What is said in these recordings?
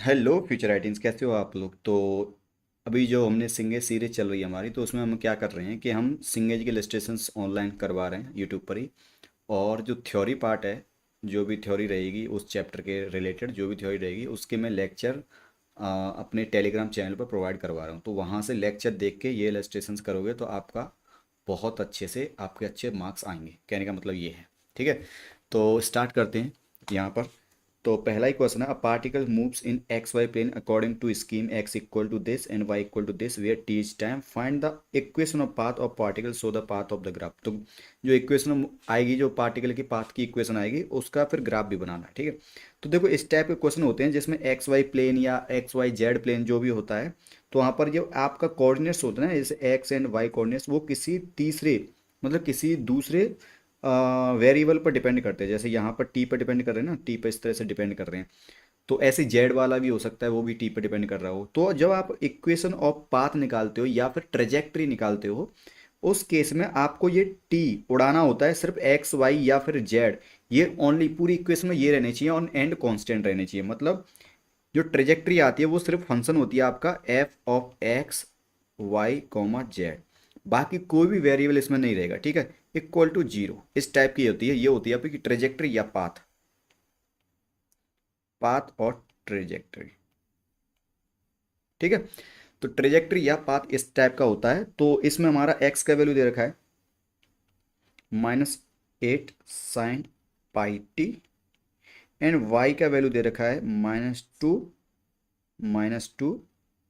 Hello future writings, कैसे हो आप लोग। तो अभी जो हमने सिंगेज सीरीज चल रही है हमारी, तो उसमें हम क्या कर रहे हैं कि हम सिंगेज के इलस्ट्रेशंस ऑनलाइन करवा रहे हैं यूट्यूब पर ही। और जो थ्योरी पार्ट है, जो भी थ्योरी रहेगी उस चैप्टर के रिलेटेड, जो भी थ्योरी रहेगी उसके मैं लेक्चर अपने टेलीग्राम चैनल पर प्रोवाइड करवा रहा हूँ। तो वहाँ से लेक्चर देख के ये इलस्ट्रेशंस करोगे तो आपका बहुत अच्छे से आपके अच्छे मार्क्स आएंगे। कहने का मतलब ये है। ठीक है, तो स्टार्ट करते हैं यहाँ पर। तो पहला ही क्वेश्चन है, a particle moves in x Y plane according to scheme x equal to this and y equal to this where t is time, find the equation of path of particle, so the path of the graph. तो जो equation आएगी, जो particle की path की equation आएगी, उसका फिर graph भी बनाना है। ठीक है, तो देखो इस टाइप के क्वेश्चन होते हैं जिसमें एक्स वाई प्लेन या एक्स वाई जेड प्लेन जो भी होता है, तो वहाँ पर जो आपका कोऑर्डिनेट्स होता है ना, जैसे एक्स एंड वाई कोऑर्डिनेट्स, वो किसी तीसरे मतलब किसी दूसरे वेरिएबल पर डिपेंड करते हैं। जैसे यहाँ पर टी पर डिपेंड कर रहे हैं ना, टी पर इस तरह से डिपेंड कर रहे हैं। तो ऐसे जेड वाला भी हो सकता है, वो भी टी पर डिपेंड कर रहा हो। तो जब आप इक्वेशन ऑफ पाथ निकालते हो या फिर ट्रेजेक्ट्री निकालते हो, उस केस में आपको ये टी उड़ाना होता है सिर्फ एक्स वाई या फिर जेड। ये ओनली पूरी इक्वेशन में ये रहने चाहिए, ऑन एंड कांस्टेंट रहने चाहिए। मतलब जो ट्रेजेक्ट्री आती है वो सिर्फ फंक्शन होती है आपका f of x y comma z. बाकी कोई भी वेरिएबल इसमें नहीं रहेगा। ठीक है, इक्वल टू जीरो, इस टाइप की होती है। ये होती है आपकी ट्रेजेक्ट्री या पाथ, पाथ और ट्रेजेक्ट्री। ठीक है, तो ट्रेजेक्ट्री या पाथ इस टाइप का होता है। तो इसमें हमारा एक्स का वैल्यू दे रखा है -8 sin πt, एंड वाई का वैल्यू दे रखा है -2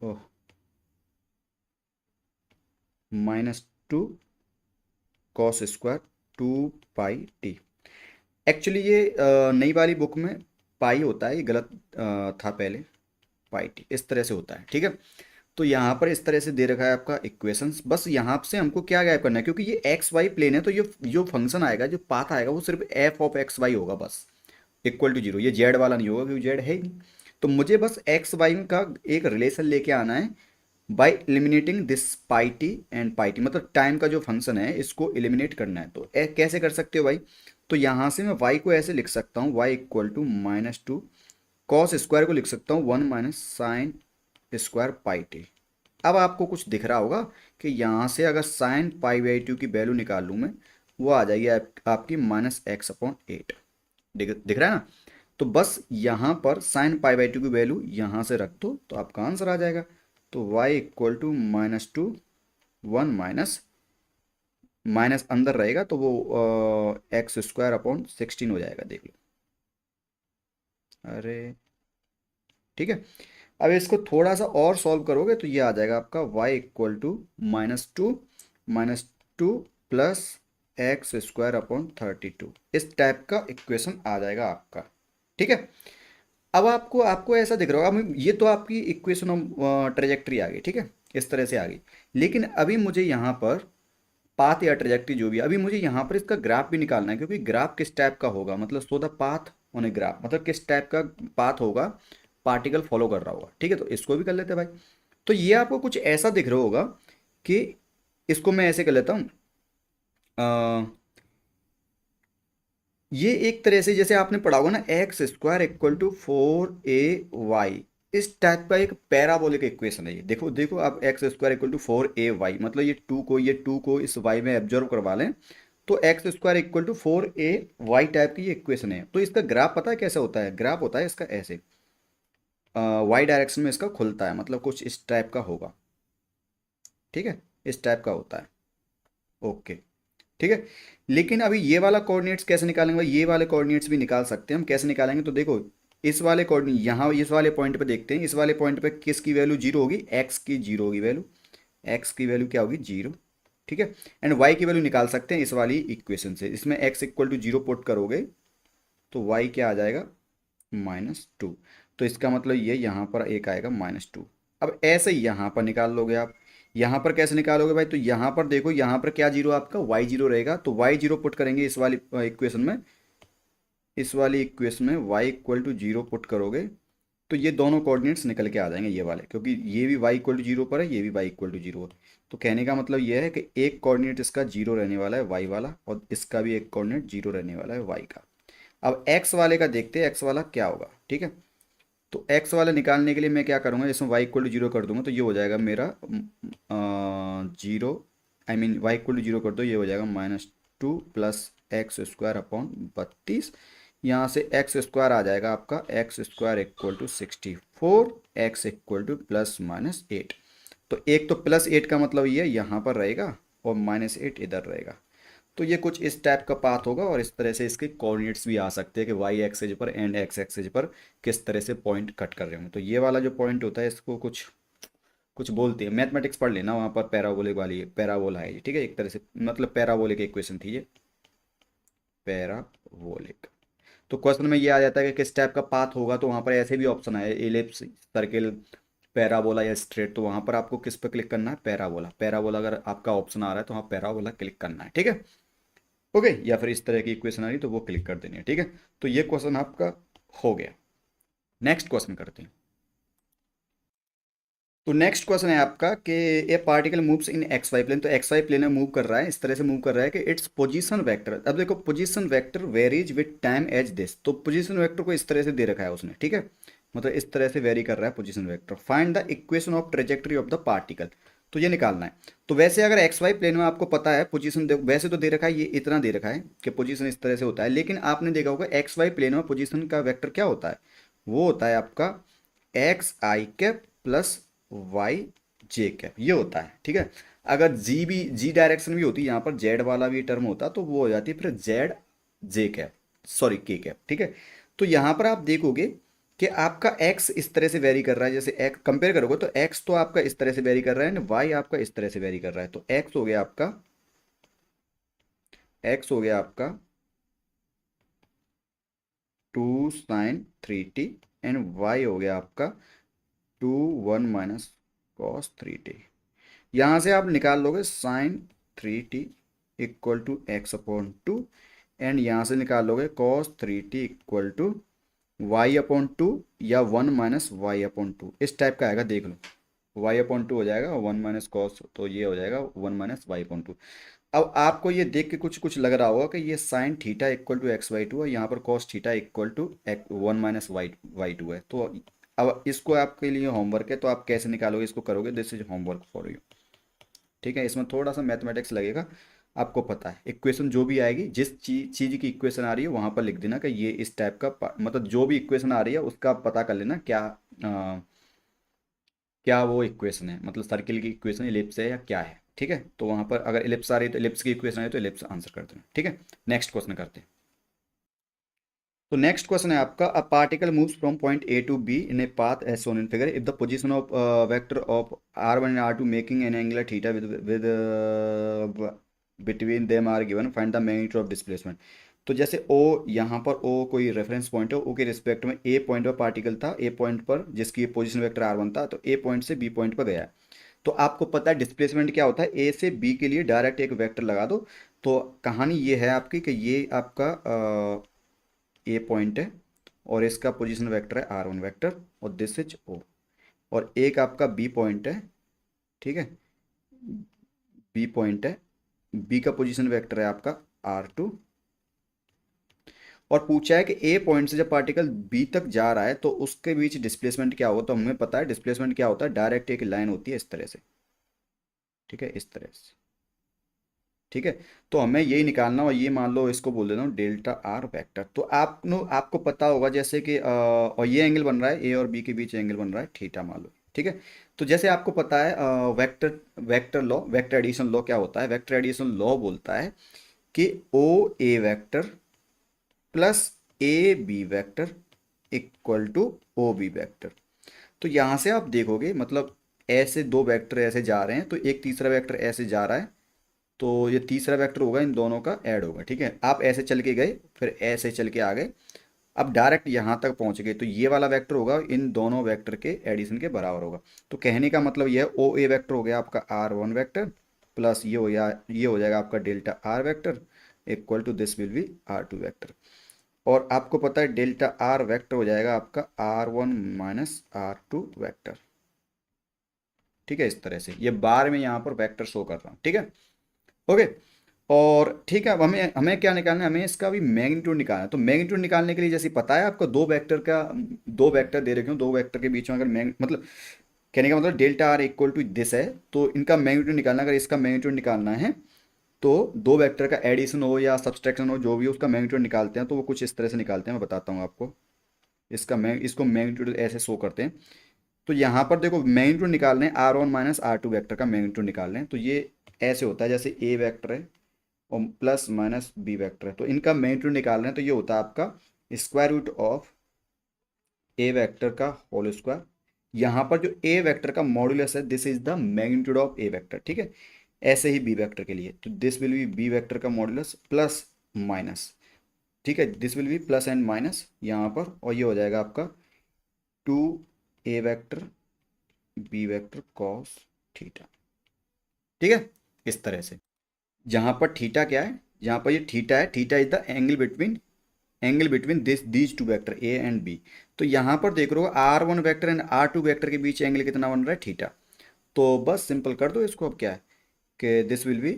ओह -2 कॉस स्क्वायर 2πt। एक्चुअली ये नई वाली बुक में पाई होता है, ये गलत था पहले। पाई टी इस तरह से होता है। ठीक है, तो यहाँ पर इस तरह से दे रखा है आपका इक्वेशंस। बस यहाँ से हमको क्या गैप करना है, क्योंकि ये एक्स वाई प्लेन है, तो ये जो फंक्शन आएगा, जो पाथ आएगा, वो सिर्फ एफ ऑफ एक्स वाई होगा बस, इक्वल टू जीरो। ये जेड वाला नहीं होगा क्योंकि जेड है ही नहीं। तो मुझे बस एक्स वाई का एक रिलेशन लेके आना है bye eliminating this pi T and pi T, मतलब टाइम का जो फंक्शन है इसको एलिमिनेट करना है। तो कैसे कर सकते हो भाई। तो यहाँ से मैं वाई को ऐसे लिख सकता हूँ, y equal to -2 cos square को लिख सकता हूँ 1 minus sine square pi t. अब आपको कुछ दिख रहा होगा कि यहाँ से अगर साइन π/2 की वैल्यू निकाल लूँ मैं, वो आ जाएगी आपकी -x/8। दिख रहा है ना। तो बस यहाँ पर साइन π/2 की वैल्यू यहाँ से रख दो तो आपका आंसर आ जाएगा। तो y equal to -2, 1 minus minus अंदर रहेगा तो वो x² अपॉन 16 हो जाएगा। देख लो, अरे ठीक है। अब इसको थोड़ा सा और सॉल्व करोगे तो ये आ जाएगा आपका y equal to -2 plus x² upon 32। इस टाइप का इक्वेशन आ जाएगा आपका। ठीक है, अब आपको आपको ऐसा दिख रहा होगा, अब ये तो आपकी इक्वेशन ऑफ ट्रेजेक्ट्री आ गई। ठीक है, इस तरह से आ गई। लेकिन अभी मुझे यहाँ पर पाथ या ट्रेजेक्ट्री जो भी, अभी मुझे यहाँ पर इसका ग्राफ भी निकालना है, क्योंकि ग्राफ किस टाइप का होगा, मतलब सो the path on a graph, मतलब किस टाइप का पाथ होगा पार्टिकल फॉलो कर रहा होगा। ठीक है, तो इसको भी कर लेते हैं भाई। तो ये आपको कुछ ऐसा दिख रहा होगा कि इसको मैं ऐसे कर लेता हूँ। ये एक तरह से जैसे आपने पढ़ा होगा ना, x² इक्वल टू 4ay, इस टाइप का एक पैराबोलिक इक्वेशन है ये। देखो देखो, आप x² इक्वल टू 4ay, मतलब ये 2 को इस y में एब्जॉर्व करवा लें, तो x² equal to 4ay type की ये इक्वेशन है। तो इसका ग्राफ पता है कैसा होता है। ग्राफ होता है इसका ऐसे, वाई डायरेक्शन में इसका खुलता है, मतलब कुछ इस टाइप का होगा। ठीक है, इस टाइप का होता है। ओके, ठीक है। लेकिन अभी ये वाला कोऑर्डिनेट्स कैसे निकालेंगे भाई, ये वाले कोऑर्डिनेट्स भी निकाल सकते हैं हम। कैसे निकालेंगे, तो देखो इस वाले कोऑर्डिनेट यहाँ इस वाले पॉइंट पे देखते हैं। इस वाले पॉइंट पे किसकी वैल्यू जीरो होगी, एक्स की जीरो होगी वैल्यू। एक्स की वैल्यू क्या होगी, जीरो। ठीक है, एंड वाई की वैल्यू निकाल सकते हैं इस वाली इक्वेशन से। इसमें x equal to zero put करोगे तो वाई क्या आ जाएगा, -2। तो इसका मतलब ये यहाँ पर एक आएगा -2। अब ऐसे ही यहाँ पर निकाल लोगे आप। यहाँ पर कैसे निकालोगे भाई, तो यहाँ पर देखो, यहाँ पर क्या जीरो, आपका वाई जीरो रहेगा। तो वाई जीरो पुट करेंगे इस वाली इक्वेशन में। इस वाली इक्वेशन में y equal to zero put करोगे तो ये दोनों कोऑर्डिनेट्स निकल के आ जाएंगे ये वाले, क्योंकि ये भी वाई इक्वल टू जीरो पर है, ये भी वाई इक्वल टू जीरो है। तो कहने का मतलब ये है कि एक कोऑर्डिनेट इसका जीरो रहने वाला है वाई वाला, और इसका भी एक कोऑर्डिनेट जीरो रहने वाला है वाई का। अब एक्स वाले का देखते हैं, एक्स वाला क्या होगा। ठीक है, तो एक्स वाला निकालने के लिए मैं क्या करूँगा, इसमें वाई इक्वल टू जीरो कर दूंगा तो ये हो जाएगा मेरा zero, I mean y equal to zero कर दो, ये हो जाएगा -2 प्लस एक्स स्क्वायर अपॉन 32। यहाँ से एक्स स्क्वायर आ जाएगा आपका, x square equal to 64, x equal to +-8। तो एक तो +8 का मतलब ये यहाँ पर रहेगा और -8 इधर रहेगा। तो ये कुछ इस टाइप का पाथ होगा और इस तरह से इसके कोऑर्डिनेट्स भी आ सकते हैं कि वाई एक्सेज पर एंड एक्स एक्सेज पर किस तरह से पॉइंट कट कर रहे होंगे। तो ये वाला जो पॉइंट होता है इसको कुछ कुछ बोलते हैं, मैथमेटिक्स पढ़ लेना, वहाँ पर पैराबोलिक वाली पैराबोला है ये, ठीक है, एक तरह से मतलब पैराबोलिक इक्वेशन थी ये, पैराबोलिक। तो क्वेश्चन में ये आ जाता है कि किस टाइप का पाथ होगा, तो वहाँ पर ऐसे भी ऑप्शन है, एलिप्स, सर्किल, पैराबोला या स्ट्रेट। तो वहाँ पर आपको किस पर क्लिक करना है, पैराबोला। पैराबोला अगर आपका ऑप्शन आ रहा है तो वहाँ पैराबोला क्लिक करना है, ठीक है, ओके। या फिर इस तरह की इक्वेशन आ रही तो वो क्लिक कर देनी है, ठीक है। तो ये क्वेश्चन आपका हो गया। नेक्स्ट क्वेश्चन करते हैं। तो नेक्स्ट क्वेश्चन है आपका कि a particle moves in x Y plane. तो एक्स वाई प्लेन में मूव कर रहा है, इस तरह से मूव कर रहा है कि इट्स पोजीशन वेक्टर, अब देखो position vector varies with time as this. तो पोजीशन वेक्टर को इस तरह से दे रखा है उसने, ठीक है, मतलब इस तरह से वेरी कर रहा है position vector. Find the equation of trajectory of the particle, तो ये निकालना है। तो वैसे अगर एक्स वाई प्लेन में आपको पता है पोजीशन, वैसे तो दे रखा है, ये इतना दे रखा है कि पोजीशन इस तरह से होता है, लेकिन आपने देखा होगा एक्स वाई प्लेन में पोजीशन का वेक्टर क्या होता है, वो होता है आपका x I cap plus Y J cap, ये होता है, ठीक है। अगर जी भी, जी डायरेक्शन भी होती है, यहाँ पर जेड वाला भी टर्म होता तो वो हो जाती है फिर जेड जे कैप, सॉरी के कैप, ठीक है। तो यहाँ पर आप देखोगे कि आपका x इस तरह से वेरी कर रहा है, जैसे x कंपेयर करोगे तो x तो आपका इस तरह से वेरी कर रहा है, y आपका इस तरह से वेरी कर रहा है। तो x हो गया आपका, x हो गया आपका 2 sin 3t एंड y हो गया आपका 2 1 - cos 3t। यहाँ से आप निकाल लोगे sin 3t equal to x/2 and यहाँ से निकाल लोगे cos 3t equal to y/2 या 1 - y/2, इस टाइप का आएगा, देख लो y/2 हो जाएगा, 1 - cos, तो ये हो जाएगा 1 - y/2। अब आपको ये देख के कुछ कुछ लग रहा होगा कि ये sine theta equal to x/2 है, यहाँ पर cos theta equal to 1 - y/2 है। तो अब इसको आपके लिए होमवर्क है, तो आप कैसे निकालोगे, इसको करोगे, this is homework for you, ठीक है। इसमें थोड़ा सा मैथमेटिक्स लगेगा, आपको पता है इक्वेशन जो भी आएगी, जिस चीज़ की इक्वेशन आ रही है वहाँ पर लिख देना कि ये इस टाइप का मतलब जो भी इक्वेशन आ रही है उसका पता कर लेना क्या क्या वो इक्वेशन है, मतलब सर्किल की इक्वेशन इलिप्स है या क्या है, ठीक है। तो वहाँ पर अगर इलिप्स आ रही है तो इलिप्स की इक्वेशन आ रही है तो इलिप्स आंसर कर देना, ठीक है। नेक्स्ट क्वेश्चन करते हैं। तो नेक्स्ट क्वेश्चन है आपका, a particle moves from point A to B in a path as shown in figure if the position of vector of r1 and r2 making an angular theta with between them are given, find the magnitude of displacement. तो जैसे O, यहाँ पर O कोई reference point है, O के respect में A point पर particle था, A पॉइंट पर जिसकी पोजीशन वेक्टर r1 था, तो A पॉइंट से B पॉइंट पर गया है। तो आपको पता है डिस्प्लेसमेंट क्या होता है, ए से बी के लिए डायरेक्ट एक वेक्टर लगा दो। तो कहानी ये है आपकी कि ये आपका ए पॉइंट है और इसका पोजीशन वेक्टर है r1 वेक्टर और दिस इज ओ, और एक आपका बी पॉइंट है, ठीक है, बी पॉइंट है, बी का पोजीशन वेक्टर है आपका r2। और पूछा है कि ए पॉइंट से जब पार्टिकल बी तक जा रहा है तो उसके बीच डिस्प्लेसमेंट क्या होगा। तो हमें पता है डिस्प्लेसमेंट क्या होता है, डायरेक्ट एक लाइन होती है इस तरह से, ठीक है, इस तरह से, ठीक है। तो हमें यही निकालना, और ये मान लो इसको बोल देता हूँ डेल्टा आर वेक्टर। तो आपको पता होगा जैसे कि और ये एंगल बन रहा है, ए और बी के बीच एंगल बन रहा है थीटा मान लो, ठीक है। तो जैसे आपको पता है vector vector law, vector addition law क्या होता है, वेक्टर एडिशन लॉ बोलता है कि O A vector plus A B vector equal to O B vector. तो यहाँ से आप देखोगे मतलब ऐसे दो वेक्टर ऐसे जा रहे हैं तो एक तीसरा वेक्टर ऐसे जा रहा है, तो ये तीसरा वेक्टर होगा, इन दोनों का ऐड होगा, ठीक है। आप ऐसे चल के गए फिर ऐसे चल के आ गए, अब डायरेक्ट यहाँ तक पहुँच गए, तो ये वाला वेक्टर होगा इन दोनों वेक्टर के एडिशन के बराबर होगा। तो कहने का मतलब ये है ओ ए वेक्टर हो गया आपका r1 वेक्टर प्लस ये हो जाएगा आपका delta R vector equal to this will be r2 vector. और आपको पता है डेल्टा आर वेक्टर हो जाएगा आपका r1 - r2 वेक्टर, ठीक है। इस तरह से ये बार में यहाँ पर वेक्टर शो कर रहा हूँ, ठीक है, ओके। और ठीक है, अब हमें हमें क्या निकालना है, हमें इसका भी मैग्नीट्यूड निकालना है। तो मैग्नीट्यूड निकालने के लिए जैसे पता है आपको, दो वेक्टर दे रखे हो, दो वेक्टर के बीच में अगर मतलब कहने का मतलब delta R equal to this है, तो इनका मैग्नीट्यूड निकालना, अगर इसका मैग्नीट्यूड निकालना है तो दो वेक्टर का एडिशन हो या सब्सट्रैक्शन हो, जो भी हो, उसका मैग्नीट्यूड निकालते हैं तो वो कुछ इस तरह से निकालते हैं, मैं बताता हूँ आपको। इसको मैग्नीट्यूड ऐसे शो करते हैं। तो यहाँ पर देखो मैग्नीट्यूड निकालने हैं, R1 माइनस R2 वेक्टर का मैग्नीट्यूड निकालने हैं, तो ये ऐसे होता है जैसे ए वेक्टर है और प्लस माइनस बी वेक्टर है, तो इनका मैग्नीट्यूड निकाल रहे हैं, तो ये होता है आपका square root of A vector का होल स्क्वायर। यहाँ पर जो ए वेक्टर का मॉड्यूलस है, this is the magnitude of A vector, ठीक है। ऐसे ही बी वेक्टर के लिए, तो this will be B vector का मॉड्यूलस प्लस माइनस, ठीक है, this will be plus and minus यहाँ पर, और ये हो जाएगा आपका 2 a vector B vector cos theta, ठीक है, इस तरह से। जहाँ पर थीटा क्या है, जहाँ पर ये थीटा है, theta is the angle between these two vector A and B. तो यहाँ पर देख रहे हो R1 vector and R2 vector के बीच एंगल कितना बन रहा है, थीटा। तो बस सिंपल कर दो इसको, अब क्या है कि दिस विल बी,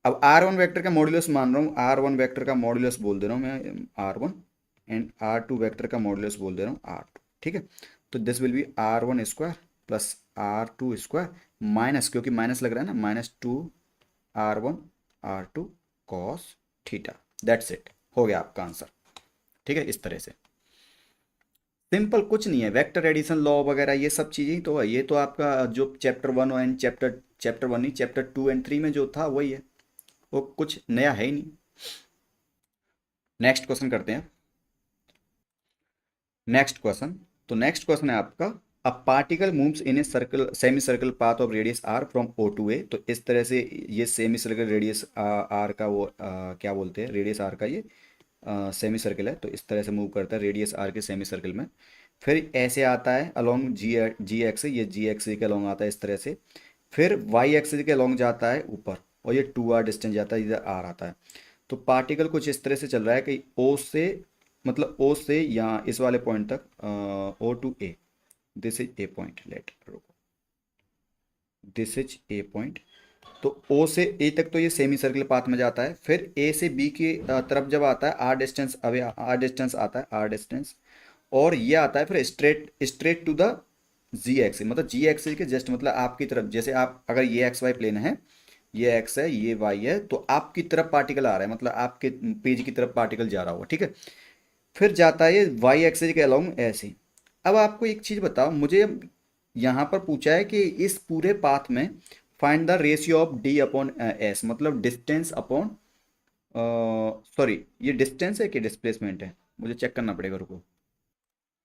अब R1 वेक्टर का मॉड्यूलस मान रहा हूँ, R1 वेक्टर का मॉड्यूलस बोल दे रहा हूँ मैं R1, एंड R2 वेक्टर का मॉड्यूलस बोल दे रहा हूँ R2, ठीक है। तो this will B R1 square plus R2 square minus, क्योंकि माइनस लग रहा है ना, -2 R1 R2 cos theta. That's it, हो गया आपका आंसर, ठीक है, इस तरह से। सिंपल, कुछ नहीं है, वेक्टर एडिशन लॉ वगैरह ये सब चीज़ें ही तो है, ये तो आपका जो चैप्टर 1 एंड चैप्टर 1 नहीं, चैप्टर 2 एंड 3 में जो था वही है, वो कुछ नया है ही नहीं। नेक्स्ट क्वेश्चन करते हैं। नेक्स्ट क्वेश्चन, तो नेक्स्ट क्वेश्चन है आपका, a particle moves in a circle semi circle path of radius R from O to A. तो इस तरह से ये सेमी सर्कल रेडियस आर का वो क्या बोलते हैं, रेडियस आर का ये सेमी सर्कल है, तो इस तरह से मूव करता है रेडियस आर के सेमी सर्कल में। फिर ऐसे आता है अलोंग जी एक्स, ये जी एक्स के अलोंग आता है इस तरह से। फिर वाई एक्स के अलोंग जाता है ऊपर, और ये 2r डिस्टेंस जाता है, इधर आर आता है। तो पार्टिकल कुछ इस तरह से चल रहा है कि ओ से, मतलब ओ से यहाँ इस वाले पॉइंट तक, O to A, this is A point, let रुको, दिस इज ए पॉइंट। तो ओ से ए तक तो ये सेमी सर्कुलर पाथ में जाता है, फिर ए से बी की तरफ जब आता है, R distance away, R distance आता है, आर डिस्टेंस, और ये आता है फिर straight straight to the Z X, मतलब जी एक्स के जस्ट मतलब आपकी तरफ, जैसे आप अगर ये एक्स वाई प्लेन है, ये एक्स है ये वाई है, तो आपकी तरफ पार्टिकल आ रहा है, मतलब आपके पेज की तरफ पार्टिकल जा रहा होगा, ठीक है। फिर जाता है ये वाई एक्सिस के अलोंग ऐसे। अब आपको एक चीज़ बताओ मुझे, यहाँ पर पूछा है कि इस पूरे पाथ में find the ratio of D upon S, मतलब डिस्टेंस अपॉन, सॉरी ये डिस्टेंस है कि डिस्प्लेसमेंट है, मुझे चेक करना पड़ेगा, रुको।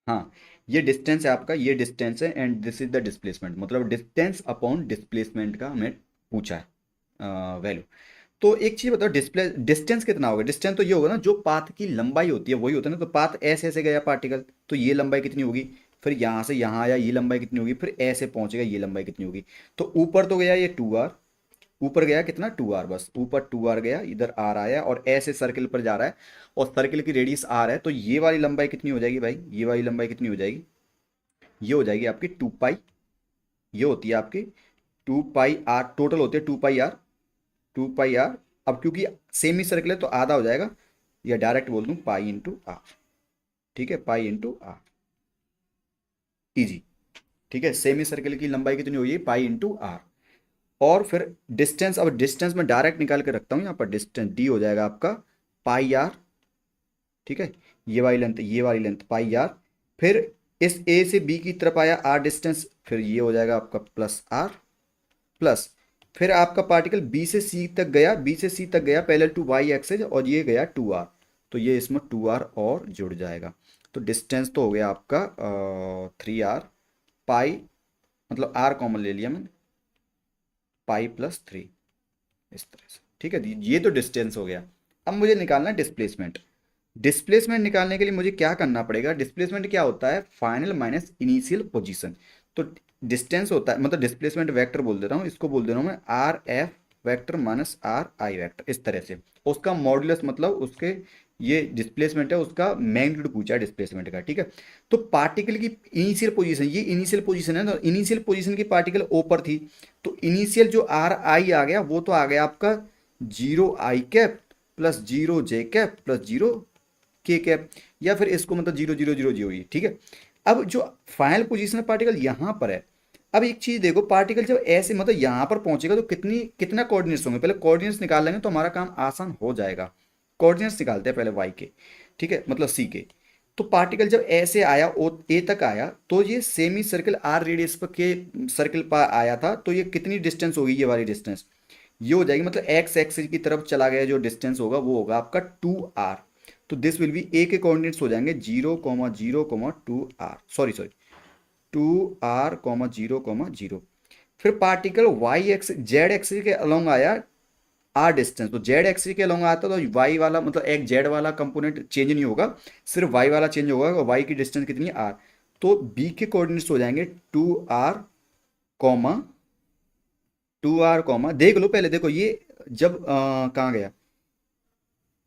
हाँ, ये डिस्टेंस है आपका, ये डिस्टेंस है and this is the displacement, मतलब डिस्टेंस अपॉन डिस्प्लेसमेंट का हमें पूछा है वैल्यू। तो एक चीज बताओ, डिस्टेंस कितना होगा, डिस्टेंस तो ये होगा ना, जो पाथ की लंबाई होती है वही होता है ना, तो पाथ ऐसे ऐसे गया पार्टिकल, तो ये लंबाई कितनी होगी, फिर यहाँ से यहाँ आया ये लंबाई कितनी होगी, फिर ऐसे पहुंचेगा ये लंबाई कितनी होगी। तो ऊपर तो गया ये 2r, ऊपर गया कितना 2r, बस ऊपर 2r गया, इधर r आया और ऐसे सर्किल पर जा रहा है, और सर्किल की रेडियस r है, तो ये वाली लंबाई कितनी हो जाएगी भाई, ये वाली लंबाई कितनी हो जाएगी, ये हो जाएगी आपकी 2 पाई, ये होती है आपकी 2 पाई r, टोटल होती है 2 पाई r, 2 पाई r। अब क्योंकि सेमी सर्कल है तो आधा हो जाएगा, या डायरेक्ट बोल दूं पाई इंटू आर, ठीक है, पाई इंटू आर, इजी, ठीक है। सेमी सर्कल की लंबाई कितनी होगी, पाई इंटू आर। और फिर डिस्टेंस, अब डिस्टेंस में डायरेक्ट निकाल के रखता हूँ यहाँ पर, डिस्टेंस डी हो जाएगा आपका पाई आर, ठीक है, ये वाली लेंथ, ये वाली लेंथ पाई आर। फिर इस ए से बी की तरफ आया आर डिस्टेंस, फिर ये हो जाएगा आपका प्लस आर, प्लस फिर आपका पार्टिकल बी से सी तक गया, बी से सी तक गया पैरेलल टू वाई एक्सिस, और ये गया 2r, तो ये इसमें 2r और जुड़ जाएगा। तो डिस्टेंस तो हो गया आपका 3r, पाई मतलब r कॉमन ले लिया मैंने, पाई प्लस 3, इस तरह से, ठीक है। ये तो डिस्टेंस हो गया। अब मुझे निकालना है डिस्प्लेसमेंट। डिस्प्लेसमेंट निकालने के लिए मुझे क्या करना पड़ेगा, डिस्प्लेसमेंट क्या होता है, फाइनल माइनस इनिशियल पोजीशन। तो डिस्टेंस होता है, मतलब डिस्प्लेसमेंट वेक्टर बोल देता हूँ, इसको बोल दे रहा हूँ मैं R F vector minus are I vector, इस तरह से। उसका मॉड्यूलस मतलब उसके, ये डिस्प्लेसमेंट है उसका मैग्नीट्यूड पूछा है डिस्प्लेसमेंट का, ठीक है। तो पार्टिकल की इनिशियल पोजीशन, ये इनिशियल पोजीशन है, तो इनिशियल पोजीशन की पार्टिकल ऊपर थी, तो इनिशियल जो आर आई आ गया वो तो आ गया आपका जीरो आई कैप प्लस जीरो जे कैप प्लस जीरो के कैप, या फिर इसको मतलब जीरो जीरो जीरो जीरो ही, ठीक है। अब जो फाइनल पोजीशन है पार्टिकल यहाँ पर है। अब एक चीज देखो, पार्टिकल जब ऐसे मतलब यहाँ पर पहुंचेगा तो कितना कोऑर्डिनेट्स होंगे, पहले कोऑर्डिनेट्स निकाल लेंगे तो हमारा काम आसान हो जाएगा। कोऑर्डिनेट्स निकालते हैं पहले वाई के, ठीक है, मतलब सी के। तो पार्टिकल जब ऐसे आया ओ ए तक आया, तो ये सेमी सर्कल आर रेडियस पर के सर्कल पर आया था, तो ये कितनी डिस्टेंस होगी, ये वाली डिस्टेंस ये हो जाएगी, मतलब एक्स एक्सिस की तरफ चला गया जो डिस्टेंस होगा वो होगा आपका 2r। तो दिस विल बी ए के कोऑर्डिनेट्स हो जाएंगे 0,0,2r, सॉरी सॉरी 2r,0,0। फिर particle Y X Z axis के अलोंग आया आर डिस्टेंस, तो जेड एक्सिस के अलोंग आता तो वाई वाला मतलब एक जेड वाला कंपोनेंट चेंज नहीं होगा, सिर्फ वाई वाला चेंज होगा, और वाई की डिस्टेंस कितनी है आर। तो बी के कोऑर्डिनेट्स हो जाएंगे 2r, 2r, देख लो पहले, देखो ये जब कहाँ गया,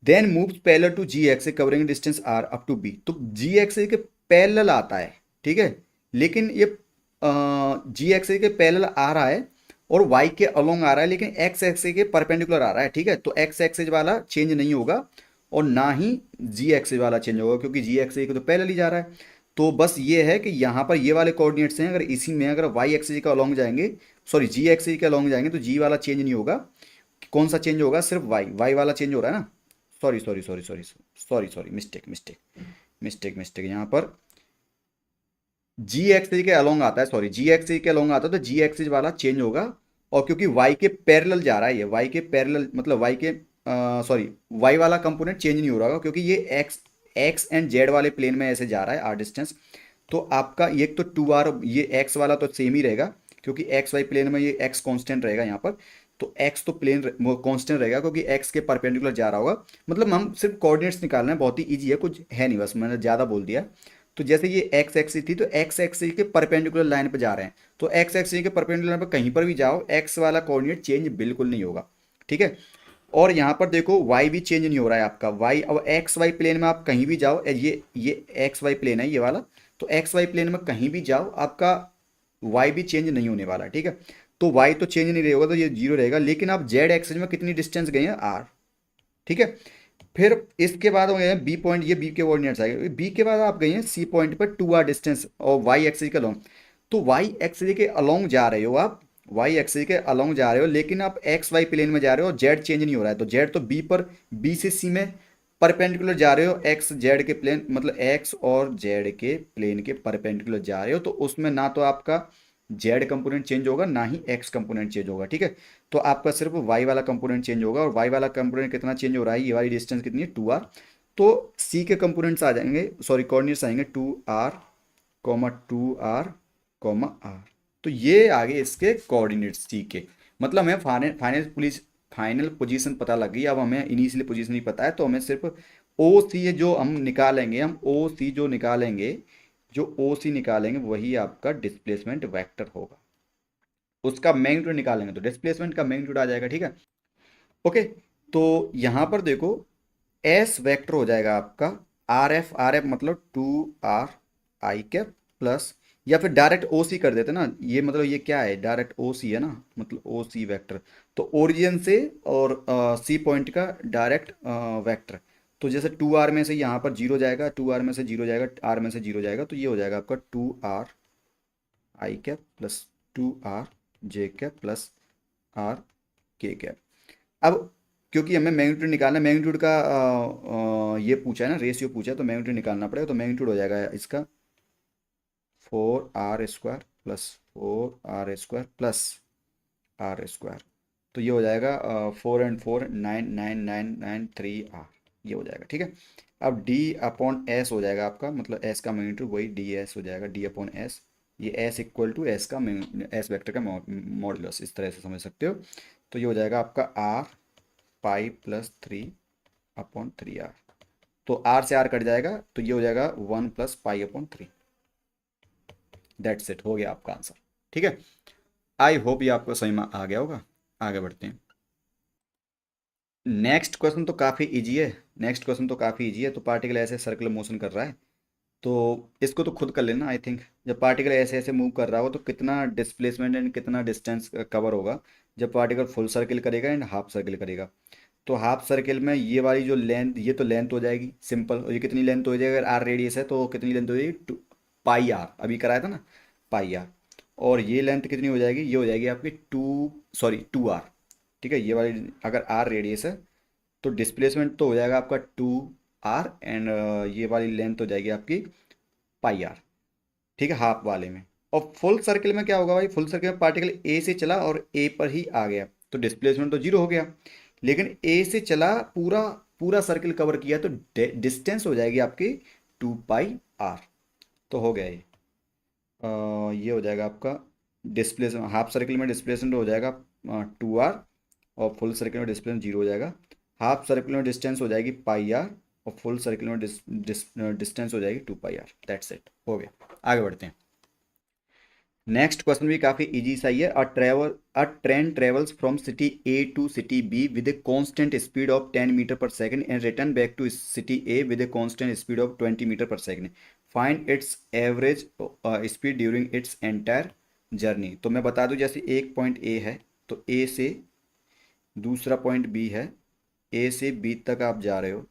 then moves parallel to Z axis covering distance R up to B, तो जी एक्सिस के पैरेलल आता है, ठीक है। लेकिन ये जी एक्सिस के पैरेलल आ रहा है और वाई के अलोंग आ रहा है, लेकिन एक्स एक्सिस के परपेंडिकुलर आ रहा है, ठीक है। तो एक्स एक्सिस वाला चेंज नहीं होगा और ना ही जी एक्सिस वाला चेंज होगा, क्योंकि जी एक्सिस को तो पैरेलल ही जा रहा है। तो बस ये है कि यहाँ पर ये वाले कोऑर्डिनेट्स हैं, अगर इसी में अगर वाई एक्सिस का अलोंग जाएंगे, सॉरी जी एक्सिस के अलोंग जाएंगे, तो जी वाला चेंज नहीं होगा। कौन सा चेंज होगा, सिर्फ वाई, वाई वाला चेंज हो रहा है ना। Sorry sorry sorry sorry sorry sorry, mistake mistake mistake mistake, यहाँ पर जी एक्सिस के अलोंग आता है, सॉरी जी एक्सिस के अलोंग आता है, तो जी एक्सिस वाला चेंज होगा। और क्योंकि वाई के पैरेलल जा रहा है, ये वाई के पैरेलल मतलब वाई के सॉरी वाई वाला कंपोनेंट चेंज नहीं हो रहा होगा, क्योंकि ये एक्स एक्स एंड जेड वाले प्लेन में ऐसे जा रहा है आर डिस्टेंस। तो आपका ये तो 2r, ये एक्स वाला तो सेम ही रहेगा, क्योंकि एक्स वाई प्लेन में ये एक्स कांस्टेंट रहेगा यहाँ पर। तो एक्स तो प्लेन कांस्टेंट रहेगा, क्योंकि एक्स के परपेंडिकुलर जा रहा होगा। मतलब हम सिर्फ कोऑर्डिनेट्स निकालना है, बहुत ही इजी है, कुछ है नहीं, बस मैंने ज़्यादा बोल दिया। तो जैसे ये एक्स एक्सिस थी, तो एक्स एक्सिस के परपेंडिकुलर लाइन पर जा रहे हैं, तो एक्स एक्सिस के परपेंडिकुलर लाइन पर कहीं पर भी जाओ, एक्स वाला कोऑर्डिनेट चेंज बिल्कुल नहीं होगा, ठीक है। और यहाँ पर देखो y भी चेंज नहीं हो रहा है आपका, y अब एक्स वाई प्लेन में आप कहीं भी जाओ, ये एक्स वाई प्लेन है ये वाला, तो एक्स वाई प्लेन में कहीं भी जाओ आपका y भी चेंज नहीं होने वाला, ठीक है। तो y तो चेंज नहीं रहेगा, तो ये जीरो रहेगा, लेकिन आप जेड एक्सिस में कितनी डिस्टेंस गए हैं r, ठीक है। फिर इसके बाद हो गए हैं बी पॉइंट, ये बी के कोऑर्डिनेट्स आ गए, बी के बाद आप गए हैं सी पॉइंट पर 2r डिस्टेंस और वाई एक्सिस के अलोंग। तो वाई एक्सिस के अलोंग जा रहे हो आप, वाई एक्सिस के अलोंग जा रहे हो, लेकिन आप एक्स वाई प्लेन में जा रहे हो और जेड चेंज नहीं हो रहा है, तो जेड तो बी पर, बी से सी में परपेंडिकुलर जा रहे हो, एक्स जेड के प्लेन मतलब एक्स और जेड के प्लेन के परपेंडिकुलर जा रहे हो, तो उसमें ना तो आपका जेड कंपोनेंट चेंज होगा ना ही एक्स कंपोनेंट चेंज होगा, ठीक है। तो आपका सिर्फ वाई वाला कंपोनेंट चेंज होगा, और वाई वाला कंपोनेंट कितना चेंज हो रहा है, ये वाली डिस्टेंस कितनी है 2r। तो सी के कंपोनेंट्स आ जाएंगे, सॉरी कोऑर्डिनेट्स आएंगे 2r,2r,r। तो ये आगे इसके कोऑर्डिनेट्स सी के, मतलब हमें फाइनल पोजीशन पता लग गई। अब हमें इनिशियल पोजीशन नहीं पता है, तो हमें सिर्फ ओ सी जो हम निकालेंगे, हम ओ सी जो निकालेंगे, जो ओ सी निकालेंगे वही आपका डिस्प्लेसमेंट वेक्टर होगा, उसका मैग्नीट्यूड निकालेंगे तो डिस्प्लेसमेंट का मैग्नीट्यूड आ जाएगा, ठीक है। ओके, तो यहाँ पर देखो एस वेक्टर हो जाएगा आपका आर एफ मतलब 2r i कैप प्लस, या फिर डायरेक्ट ओ सी कर देते ना, ये मतलब ये क्या है, डायरेक्ट ओ सी है ना, मतलब ओ सी वेक्टर। तो ओरिजिन से और सी पॉइंट का डायरेक्ट वेक्टर, तो जैसे 2r में से यहाँ पर जीरो जाएगा, 2r में से जीरो जाएगा, r में से जीरो जाएगा, तो ये हो जाएगा आपका 2r i cap plus 2r j cap plus r k cap. अब क्योंकि हमें मैग्नीट्यूड निकालना है, मैग्नीट्यूड का ये पूछा है ना, रेशियो पूछा है, तो मैग्नीट्यूड निकालना पड़ेगा। तो मैग्नीट्यूड हो जाएगा इसका 4r² plus 4r² plus r², तो ये हो जाएगा 4 and 4 9 9 9 9 3r, ये हो जाएगा, ठीक है। अब d/s हो जाएगा आपका, मतलब s का मैग्नीट्यूड वही ds हो जाएगा, d/s, ये s इक्वल टू s का s वेक्टर का मॉडुलस, इस तरह से समझ सकते हो। तो ये हो जाएगा आपका r पाई प्लस 3/3r, तो r से r कट जाएगा, तो ये हो जाएगा 1 प्लस पाई/3। दैट्स इट, हो गया आपका आंसर, ठीक है। आई होप ये आपको समझ में आ गया होगा। आगे बढ़ते हैं। नेक्स्ट क्वेश्चन तो काफ़ी इजी है, नेक्स्ट क्वेश्चन तो काफ़ी इजी है। तो पार्टिकल ऐसे सर्कुलर मोशन कर रहा है, तो इसको तो खुद कर लेना। आई थिंक जब पार्टिकल ऐसे ऐसे मूव कर रहा हो तो कितना डिस्प्लेसमेंट एंड कितना डिस्टेंस कवर होगा, जब पार्टिकल फुल सर्किल करेगा एंड हाफ सर्किल करेगा। तो हाफ सर्किल में ये वाली जो लेंथ, ये तो लेंथ हो जाएगी सिंपल, और ये कितनी लेंथ हो जाएगी, अगर आर रेडियस है तो कितनी लेंथ हो जाएगी, टू पाई आर, अभी कराया था ना, पाई आर। और ये लेंथ कितनी हो जाएगी, ये हो जाएगी आपकी टू आर। ठीक है, ये वाली अगर आर रेडियस है तो डिस्प्लेसमेंट तो हो जाएगा आपका टू आर, एंड ये वाली लेंथ हो जाएगी आपकी पाई आर। ठीक है, हाफ वाले में। और फुल सर्किल में क्या होगा भाई, फुल सर्किल में पार्टिकल ए से चला और ए पर ही आ गया, तो डिस्प्लेसमेंट तो जीरो हो गया। लेकिन ए से चला, पूरा पूरा सर्किल कवर किया, तो डिस्टेंस हो जाएगी आपकी टू पाई आर। तो हो गया ये। ये हो जाएगा आपका डिस्प्लेसमेंट, हाफ सर्किल में डिस्प्लेसमेंट हो जाएगा टू आर, और फुल सर्किल में डिस्प्लेसमेंट जीरो हो जाएगा। हाफ सर्किल में डिस्टेंस हो जाएगी पाई आर, और फुल सर्किल में डिस्टेंस हो जाएगी two pi R. That's it, हो गया। आगे बढ़ते हैं। नेक्स्ट क्वेश्चन भी काफी इजी सा ही है। A train travels from city A to city B with a constant speed of 10 meter per second and return back to city A with a constant speed of 20 meter per second. Find its average speed during its entire journey. तो मैं बता दूं, जैसे एक point A है, तो ए से दूसरा पॉइंट बी है, ए से बी तक आप जा रहे हो,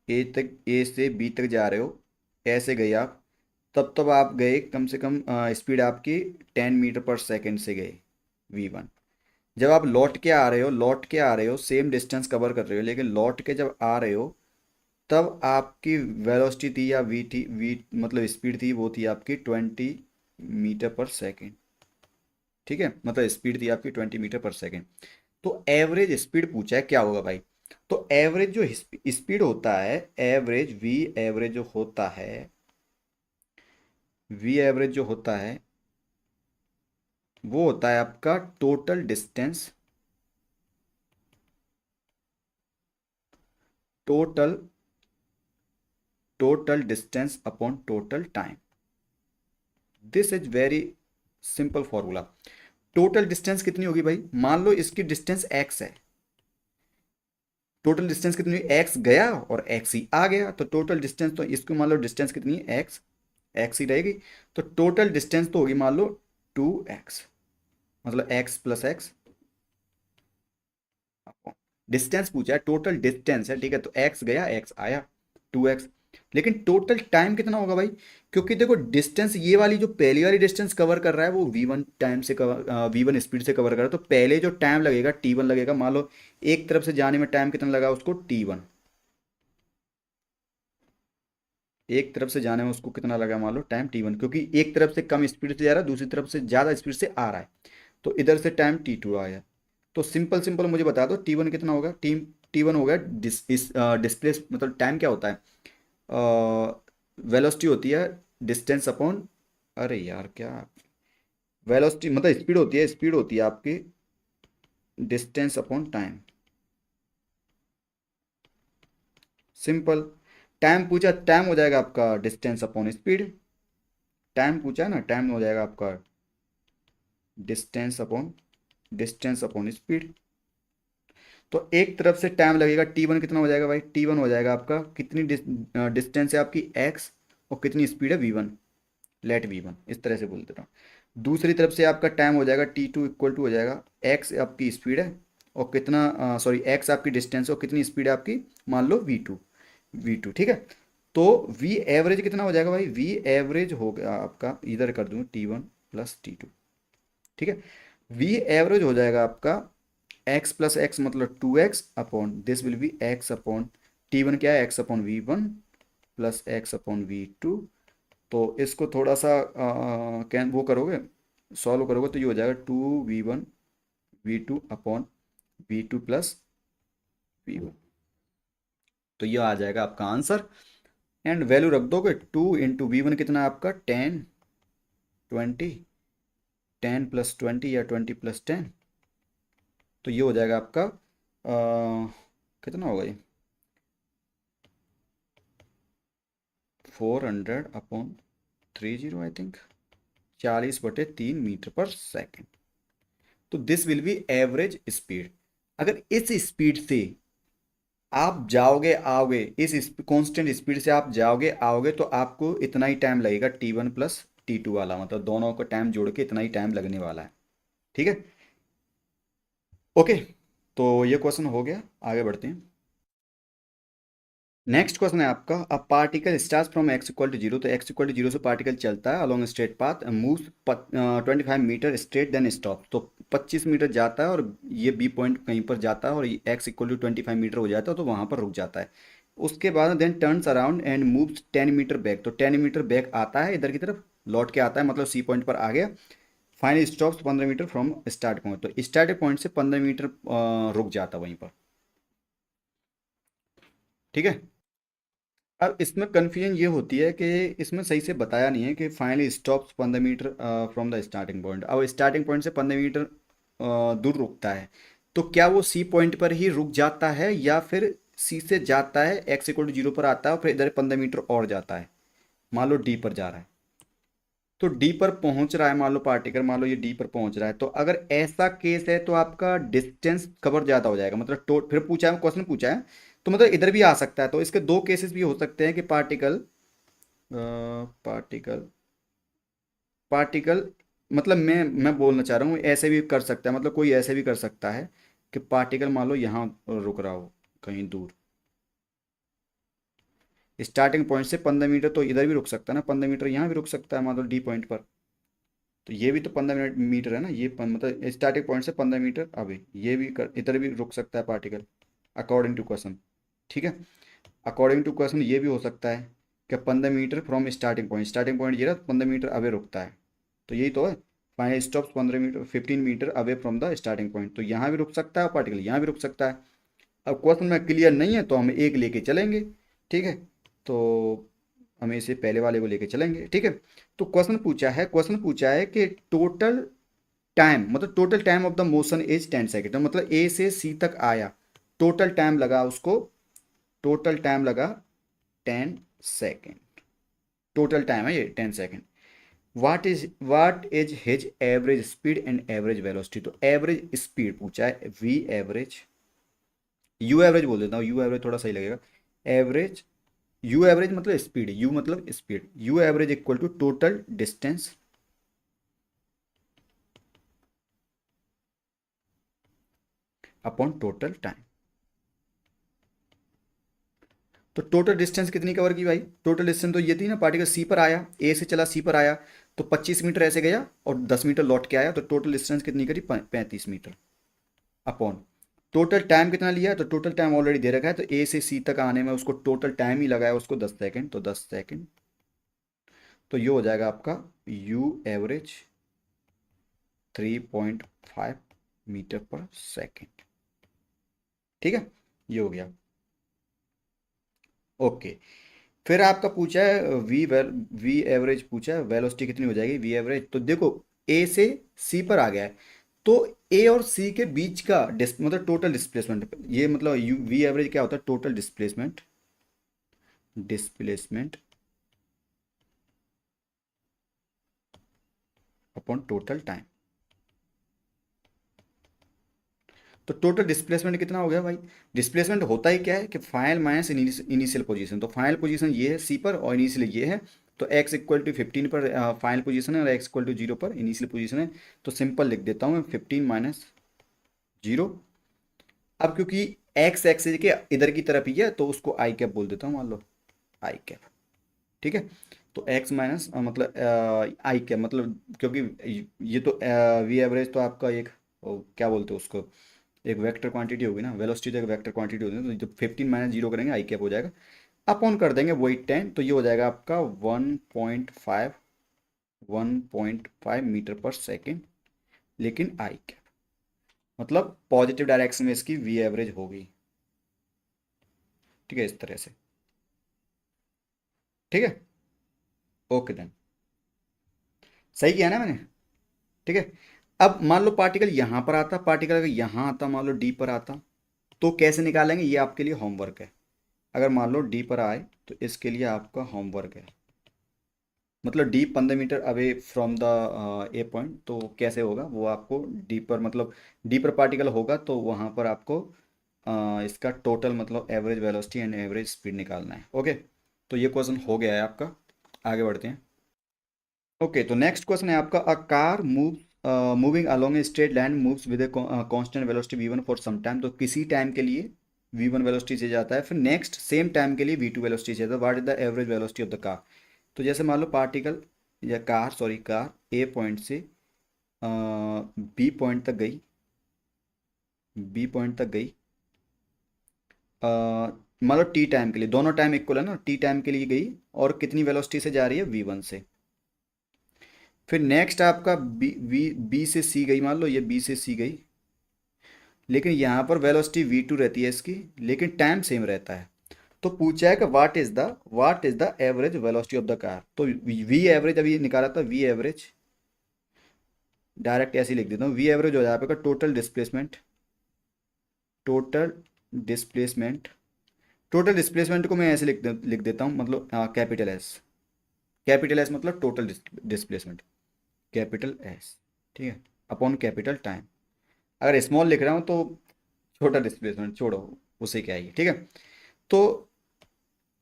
ए से बी तक जा रहे हो, ऐसे गए आप, तब आप गए कम से कम स्पीड आपकी 10 मीटर पर सेकेंड से गए, V1। जब आप लौट के आ रहे हो सेम डिस्टेंस कवर कर रहे हो, लेकिन लौट के जब आ रहे हो तब आपकी वेलोसिटी थी या वी थी, वी मतलब स्पीड थी, वो थी आपकी 20 मीटर पर सेकेंड। ठीक है, मतलब स्पीड थी आपकी 20 मीटर पर सेकेंड। तो एवरेज स्पीड पूछा है, क्या होगा भाई। तो एवरेज जो स्पीड होता है, एवरेज वी एवरेज जो होता है, वी एवरेज जो होता है वो होता है आपका total total distance upon total time. This is very simple formula. Total distance कितनी होगी भाई, मान लो इसकी डिस्टेंस x है, टोटल डिस्टेंस कितनी, x गया और x ही आ गया, तो टोटल डिस्टेंस, तो इसको मान लो डिस्टेंस कितनी है, x ही रहेगी। तो टोटल डिस्टेंस तो होगी मान लो 2x, मतलब x प्लस एक्स। डिस्टेंस पूछा है, टोटल डिस्टेंस है, ठीक है, तो x गया x आया 2x। लेकिन टोटल टाइम कितना होगा भाई, क्योंकि देखो डिस्टेंस, ये वाली जो पहली वाली डिस्टेंस कवर कर रहा है वो v1 टाइम से कवर, v1 स्पीड से कवर कर रहा है, तो पहले जो टाइम लगेगा t1 लगेगा। मान लो एक तरफ से जाने में टाइम कितना लगा उसको, t1, एक तरफ से जाने में उसको कितना लगा, मान लो टाइम t1, क्योंकि एक तरफ से कम स्पीड से जा रहा है, दूसरी तरफ से ज़्यादा स्पीड से आ रहा है, तो इधर से टाइम t2 आया। तो सिंपल सिंपल मुझे बता दो t1 कितना होगा। टी वन हो गया डिस्प्लेस, मतलब टाइम क्या होता है, वेलोसिटी होती है डिस्टेंस अपॉन, अरे यार क्या, वेलोसिटी मतलब स्पीड होती है आपकी distance upon time. Simple. Time पूछा, टाइम हो जाएगा आपका डिस्टेंस अपॉन स्पीड। टाइम पूछा है ना, टाइम हो जाएगा आपका डिस्टेंस अपॉन स्पीड। तो एक तरफ से टाइम लगेगा t1 कितना हो जाएगा भाई, t1 हो जाएगा आपका, कितनी डिस्टेंस है आपकी x, और कितनी स्पीड है v1, लेट v1, इस तरह से बोल देता हूँ। दूसरी तरफ से आपका टाइम हो जाएगा t2 इक्वल टू हो जाएगा x आपकी स्पीड है, और कितना सॉरी x आपकी डिस्टेंस है, और कितनी स्पीड है आपकी, मान लो v2। ठीक है, तो v एवरेज कितना हो जाएगा भाई, v एवरेज हो गया आपका, इधर कर दूँ t1 प्लस t2। ठीक है, v एवरेज हो जाएगा आपका x प्लस एक्स, मतलब 2x upon this will B x upon t1 क्या है, x upon v1 plus x upon v2। तो इसको थोड़ा सा कैन वो करोगे, सॉल्व करोगे, तो ये हो जाएगा 2v1 v2 upon v2 plus v1। तो ये आ जाएगा आपका आंसर, एंड वैल्यू रख दोगे, 2 इंटू V1 कितना है आपका 10 20, 10 + 20 या 20 + 10, तो ये हो जाएगा आपका कितना होगा ये, 400/30 आई थिंक, 40/3 मीटर पर सेकेंड। तो this will B average speed. अगर इस स्पीड से आप जाओगे आओगे, इस कांस्टेंट स्पीड से आप जाओगे आओगे, तो आपको इतना ही टाइम लगेगा t1 प्लस t2 वाला, मतलब दोनों का टाइम जोड़ के इतना ही टाइम लगने वाला है। ठीक है, ओके, तो ये क्वेश्चन हो गया, आगे बढ़ते हैं। नेक्स्ट क्वेश्चन है आपका, a particle start from X equal to zero, तो एक्स इक्वल टू जीरो से पार्टिकल चलता है along straight path, move 25 meter straight then stop, तो 25 मीटर जाता है और ये बी पॉइंट कहीं पर जाता है और एक्स इक्वल टू 25 मीटर हो जाता है, तो वहाँ पर रुक जाता है। उसके बाद then turns around and moves 10 meter back, तो 10 मीटर बैक आता है इधर की तरफ, लौट के आता है, मतलब सी पॉइंट पर आ गया। Finally stops 15 meter from start point, तो स्टार्ट पॉइंट से 15 मीटर रुक जाता है वहीं पर। ठीक है। अब इसमें कन्फ्यूजन ये होती है कि इसमें सही से बताया नहीं है कि finally stops 15 meter from the starting point. अब स्टार्टिंग पॉइंट से 15 मीटर दूर रुकता है, तो क्या वो सी पॉइंट पर ही रुक जाता है या फिर सी से जाता है, एक्स इक्वल टू जीरो पर आता है और फिर इधर 15 मीटर और जाता है। मान लो डी पर जा रहा है, तो डी पर पहुंच रहा है, मान लो पार्टिकल, मान लो ये डी पर पहुंच रहा है, तो अगर ऐसा केस है तो आपका डिस्टेंस कवर ज़्यादा हो जाएगा, मतलब फिर पूछा है, क्वेश्चन पूछा है, तो मतलब इधर भी आ सकता है, तो इसके दो केसेस भी हो सकते हैं कि पार्टिकल पार्टिकल पार्टिकल मतलब मैं बोलना चाह रहा हूँ ऐसे भी कर सकता है, मतलब कोई ऐसे भी कर सकता है कि पार्टिकल मान लो यहाँ रुक रहा हो कहीं दूर, स्टार्टिंग पॉइंट से 15 मीटर, तो इधर भी रुक सकता है ना, 15 मीटर यहाँ भी रुक सकता है मान लो डी पॉइंट पर, तो ये भी तो 15 मीटर है ना, ये मतलब स्टार्टिंग पॉइंट से 15 मीटर, अभी ये भी इधर भी रुक सकता है पार्टिकल, अकॉर्डिंग टू क्वेश्चन। ठीक है, अकॉर्डिंग टू क्वेश्चन ये भी हो सकता है कि 15 मीटर फ्रॉम स्टार्टिंग पॉइंट ये रहा, 15 मीटर अवे रुकता है, तो यही तो है, final stops 15 meter 15 meter away from the starting point, तो यहाँ भी रुक सकता है पार्टिकल, यहाँ भी रुक सकता है। अब क्वेश्चन में क्लियर नहीं है तो हम एक लेके चलेंगे। ठीक है, तो हम इसे पहले वाले को लेके चलेंगे। ठीक है, तो क्वेश्चन पूछा है कि टोटल टाइम, मतलब total time of the motion is 10 second, तो मतलब ए से सी तक आया, टोटल टाइम लगा उसको, टोटल टाइम लगा 10 सेकेंड, टोटल टाइम है ये 10 second. What is his average speed and average velocity, तो एवरेज स्पीड पूछा है, वी एवरेज, यू एवरेज बोल देता हूँ, यू एवरेज थोड़ा सही लगेगा, एवरेज, यू एवरेज मतलब स्पीड, यू मतलब speed, U average equal to total distance upon total time. तो टोटल डिस्टेंस कितनी कवर की भाई, टोटल डिस्टेंस तो ये थी ना, पार्टिकल सी पर आया, ए से चला सी पर आया, तो 25 मीटर ऐसे गया और 10 मीटर लौट के आया, तो टोटल डिस्टेंस कितनी करी, 35 मीटर, अपॉन टोटल टाइम कितना लिया, तो टोटल टाइम ऑलरेडी दे रखा है, तो ए से सी तक आने में उसको टोटल टाइम ही लगाया उसको 10 सेकेंड, तो 10 सेकेंड, तो ये हो जाएगा आपका यू एवरेज 3.5 मीटर पर सेकेंड। ठीक है, ये हो गया। ओके, फिर आपका पूछा है वी एवरेज पूछा है, वेलोसिटी कितनी हो जाएगी वी एवरेज, तो देखो ए से सी पर आ गया है, तो ए और सी के बीच का मतलब टोटल डिस्प्लेसमेंट, ये मतलब वी एवरेज क्या होता है, total displacement, displacement upon total time, तो टोटल डिस्प्लेसमेंट कितना हो गया भाई, डिस्प्लेसमेंट होता ही क्या है कि फाइनल माइनस इनिशियल पोजीशन, तो फाइनल पोजीशन ये है सी पर और इनिशियल ये है, तो x इक्वल टू 15 पर फाइनल पोजीशन है और x इक्वल टू 0 पर इनिशियल पोजीशन है, तो सिंपल लिख देता हूँ मैं 15 - 0। अब क्योंकि x एक्सिस के इधर की तरफ ही है तो उसको आई कैप बोल देता हूँ, मान लो आई कैप। ठीक है, तो x माइनस मतलब आई कैप, मतलब क्योंकि ये तो वी एवरेज तो आपका एक क्या बोलते हैं उसको, एक वेक्टर क्वांटिटी होगी ना, वेलोसिटी तो एक वेक्टर क्वांटिटी होती है, तो जब 15 - 0 करेंगे आई कैप हो जाएगा, अपॉन कर देंगे वही 10, तो ये हो जाएगा आपका 1.5 मीटर पर सेकेंड, लेकिन आई कैप मतलब पॉजिटिव डायरेक्शन में इसकी वी एवरेज होगी। ठीक है, इस तरह से। ठीक है, ओके देन, सही किया ना मैंने। ठीक है, अब मान लो पार्टिकल यहाँ पर आता, पार्टिकल अगर यहाँ आता, मान लो डी पर आता, तो कैसे निकालेंगे, ये आपके लिए होमवर्क है। अगर मान लो डी पर आए तो इसके लिए आपका होमवर्क है, मतलब D 15 meter away from the A point, तो कैसे होगा वो आपको डी पर, मतलब डी पर पार्टिकल होगा तो वहाँ पर आपको इसका टोटल मतलब average velocity and average speed निकालना है। ओके, तो ये क्वेश्चन हो गया है आपका, आगे बढ़ते हैं। ओके, तो नेक्स्ट क्वेश्चन है आपका, a car move moving along a straight line moves with a constant velocity v1 for some time, तो किसी टाइम के लिए v1 वेलोसिटी से जाता है, फिर नेक्स्ट सेम टाइम के लिए v2 वेलोसिटी से जाता है। What is the average velocity of the car? तो जैसे मान लो पार्टिकल या कार ए पॉइंट से बी पॉइंट तक गई, बी पॉइंट तक गई, मान लो टी टाइम के लिए, दोनों टाइम इक्वल है ना, टी टाइम के लिए गई और कितनी वेलोसिटी से जा रही है? v1 से। फिर नेक्स्ट आपका बी से सी गई, मान लो ये बी से सी गई, लेकिन यहाँ पर वेलोसिटी v2 रहती है इसकी, लेकिन टाइम सेम रहता है। तो पूछा है कि what is the average velocity of the car? तो वी एवरेज अभी निकाला था, वी एवरेज डायरेक्ट ऐसे ही लिख देता हूँ। वी एवरेज हो जाएगा total displacement, total displacement, total displacement को मैं ऐसे लिख देता हूँ, मतलब कैपिटल एस, कैपिटल एस मतलब टोटल डिस्प्लेसमेंट, कैपिटल एस, ठीक है, अपॉन कैपिटल टाइम। अगर स्मॉल लिख रहा हूँ तो छोटा डिस्प्लेसमेंट छोड़ो, उसे क्या है, ठीक है। तो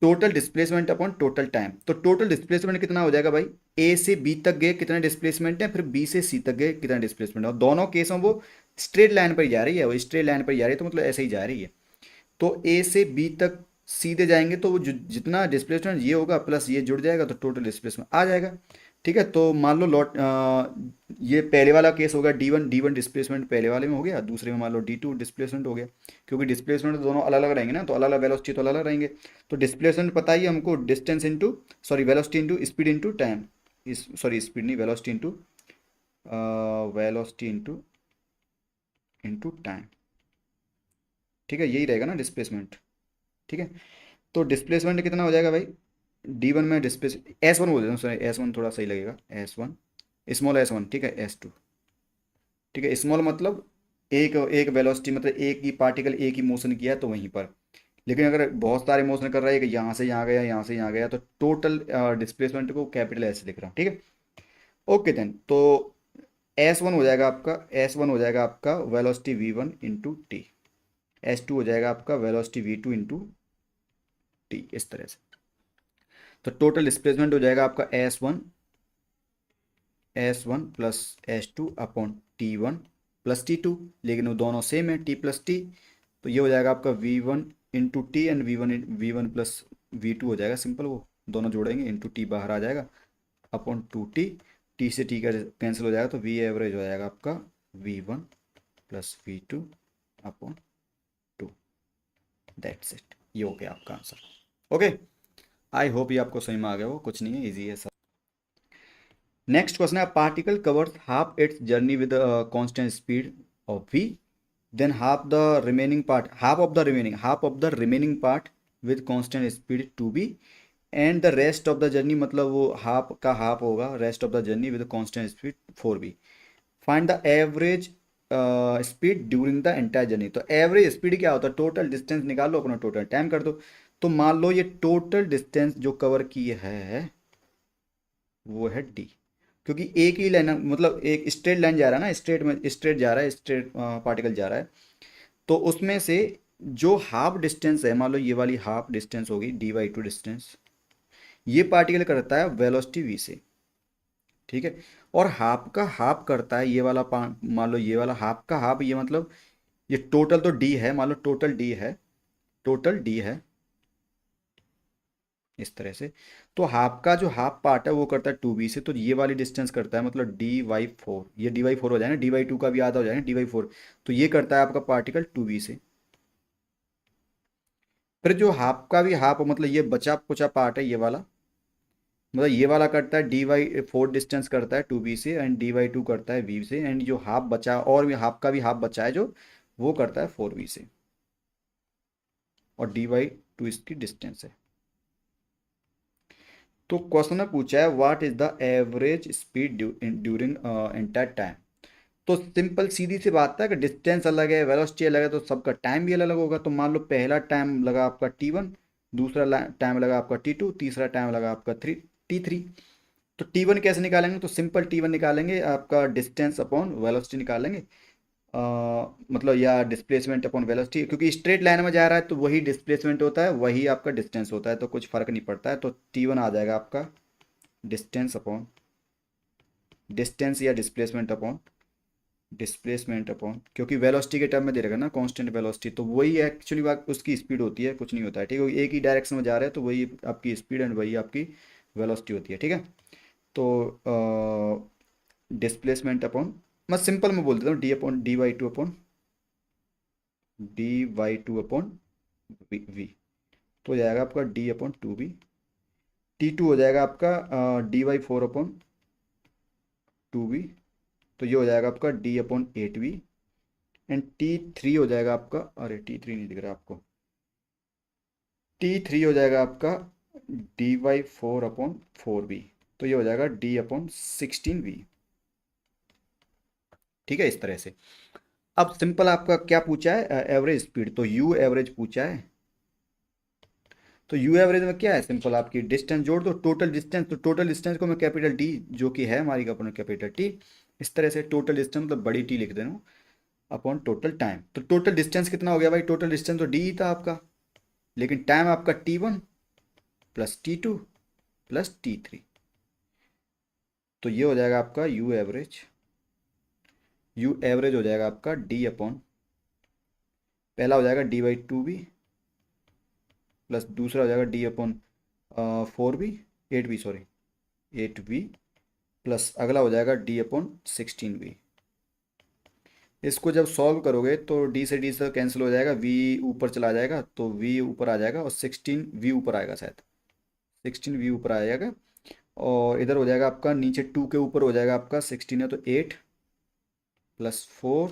total displacement upon total time, तो टोटल डिस्प्लेसमेंट कितना हो जाएगा भाई? ए से बी तक गए कितना डिस्प्लेसमेंट है, फिर बी से सी तक गए कितना डिस्प्लेसमेंट है, और दोनों केसों वो स्ट्रेट लाइन पर जा रही है, वो स्ट्रेट लाइन पर जा रही है, तो मतलब ऐसे ही जा रही है। तो ए से बी तक सीधे जाएंगे तो वो जितना डिस्प्लेसमेंट ये होगा प्लस ये जुड़ जाएगा, तो टोटल डिस्प्लेसमेंट आ जाएगा। ठीक है, तो मान लो ये पहले वाला केस होगा डी वन डिस्प्लेसमेंट पहले वाले में हो गया, दूसरे में मान लो डी टू डिस्प्लेसमेंट हो गया, क्योंकि डिस्प्लेसमेंट दोनों अलग अलग रहेंगे ना, तो अलग अलग वेलोसिटी तो अलग अलग रहेंगे। तो डिस्प्लेसमेंट पता ही है हमको, distance into sorry velocity into speed into time, sorry speed नहीं, वेलोसिटी इंटू इंटू टाइम, ठीक है, यही रहेगा ना डिस्प्लेसमेंट। ठीक है, तो डिस्प्लेसमेंट कितना हो जाएगा भाई? डी वन में डिस्प्लेस एस वन बोल देता हूँ, सॉरी एस वन थोड़ा सही लगेगा, S one small S one, ठीक है, एस टू, ठीक है, स्मॉल मतलब एक एक वेलोसिटी, मतलब एक ही पार्टिकल एक ही मोशन किया है तो वहीं पर, लेकिन अगर बहुत सारे मोशन कर रहा है कि यहाँ से यहाँ गया, यहाँ से यहाँ गया, तो टोटल डिस्प्लेसमेंट को कैपिटल एस लिख रहा हूँ, ठीक है। ओके देन, तो एस वन हो जाएगा आपका velocity V one into T, S two हो जाएगा आपका velocity V two into T, इस तरह से। तो टोटल डिस्प्लेसमेंट हो जाएगा आपका S one plus S two upon T one plus T two, लेकिन वो दोनों सेम है, टी प्लस टी, तो ये हो जाएगा आपका V one into T and V one plus V two हो जाएगा, सिंपल, वो दोनों जोड़ेंगे इंटू टी बाहर आ जाएगा, अपॉन टू टी, टी से टी का कैंसिल हो जाएगा, तो वी एवरेज हो जाएगा आपका V one plus V two upon two, that's it, ये हो गया आपका आंसर। ओके, आई होप ये आपको समझ में आ गया हो, कुछ नहीं है, इजी है सब। नेक्स्ट क्वेश्चन है, particle covers half its journey with constant speed of v, then half of the remaining part with constant speed two B, and the rest of the journey, मतलब वो हाफ का half होगा, rest of the journey with constant speed four B. Find the average speed during the entire journey, तो average speed क्या होता है? Total distance निकाल लो, अपना टोटल टाइम कर दो। तो मान लो ये टोटल डिस्टेंस जो कवर की है वो है डी, क्योंकि एक ही लाइन, मतलब एक स्ट्रेट लाइन जा रहा है ना, स्ट्रेट जा रहा है, स्ट्रेट पार्टिकल जा रहा है, तो उसमें से जो हाफ डिस्टेंस है, मान लो ये वाली हाफ डिस्टेंस होगी डी बाई टू डिस्टेंस, ये पार्टिकल करता है वेलोसिटी वी से, ठीक है, और हाफ का हाफ करता है ये वाला मान लो ये वाला हाफ का हाफ, ये मतलब ये टोटल तो डी है, मान लो टोटल डी है इस तरह से, तो हाफ का जो हाफ पार्ट है वो करता है टू बी से, तो ये वाली डिस्टेंस करता है मतलब डी वाई फोर, ये डी वाई फोर हो जाएगा, डी वाई टू का भी आधा हो जाएगा डी वाई फोर, तो ये करता है आपका पार्टिकल टू बी से। फिर जो हाफ का भी हाफ, मतलब ये बचा कुचा पार्ट है ये वाला, मतलब ये वाला करता है डी वाई फोर डिस्टेंस करता है टू बी से, एंड डी वाई टू करता है वी से, एंड जो हाफ बचा और भी हाफ का भी हाफ बचा है जो, वो करता है फोर बी से, और डी वाई टू इसकी डिस्टेंस है। तो क्वेश्चन में पूछा है what is the average speed during entire time, तो सिंपल सीधी सी बात है कि डिस्टेंस अलग है, वेलोसिटी अलग है, तो सबका टाइम भी अलग अलग होगा। तो मान लो पहला टाइम लगा आपका टी वन, दूसरा टाइम लगा आपका टी टू, तीसरा टाइम लगा आपका टी थ्री। तो टी वन कैसे निकालेंगे? तो सिंपल टी वन निकालेंगे, आपका डिस्टेंस अपॉन वेलोसिटी निकालेंगे, मतलब या डिस्प्लेसमेंट अपॉन वेलोसिटी, क्योंकि स्ट्रेट लाइन में जा रहा है तो वही डिस्प्लेसमेंट होता है, वही आपका डिस्टेंस होता है, तो कुछ फर्क नहीं पड़ता है। तो टी वन आ जाएगा आपका डिस्टेंस अपॉन डिस्टेंस या डिस्प्लेसमेंट अपॉन, क्योंकि वेलोसिटी के टर्म में दे रहेगा ना कांस्टेंट वेलोसिटी, तो वही एक्चुअली बात उसकी स्पीड होती है, कुछ नहीं होता है, ठीक है। एक ही डायरेक्शन में जा रहे हैं तो वही आपकी स्पीड एंड वही आपकी वेलोसिटी होती है, ठीक है। तो डिस्प्लेसमेंट अपॉन, मैं सिंपल में बोल देता हूँ D by two upon V, तो हो जाएगा आपका D/2V। T2 हो जाएगा आपका D/4/2V, तो ये हो जाएगा आपका D/8V। एंड T3 हो जाएगा आपका, अरे T3 नहीं दिख रहा आपको, T3 हो जाएगा आपका D/4/4V, तो ये हो जाएगा D/16V, ठीक है, इस तरह से। अब सिंपल आपका क्या पूछा है, एवरेज स्पीड, तो यू एवरेज पूछा है। तो यू एवरेज में क्या है, सिंपल आपकी डिस्टेंस जोड़ दो, टोटल डिस्टेंस, तो टोटल डिस्टेंस को मैं कैपिटल टी, जो कि है हमारी अपने कैपिटल टी, इस तरह से टोटल डिस्टेंस मतलब बड़ी टी लिख देना अपॉन टोटल टाइम। तो टोटल डिस्टेंस कितना हो गया भाई, टोटल डिस्टेंस तो डी ही था आपका, लेकिन टाइम आपका T1 plus T2 plus T3, तो ये हो जाएगा आपका यू एवरेज हो जाएगा आपका डी अपॉन, पहला हो जाएगा D/2V प्लस दूसरा हो जाएगा D/4V, 8V sorry, 8V plus अगला हो जाएगा D/16V। इसको जब सॉल्व करोगे तो D से कैंसिल हो जाएगा, V ऊपर चला जाएगा तो V ऊपर आ जाएगा और 16V ऊपर आएगा, शायद 16V ऊपर आ जाएगा, और इधर हो जाएगा आपका नीचे 2 के ऊपर हो जाएगा आपका 16 है तो 8 प्लस 4,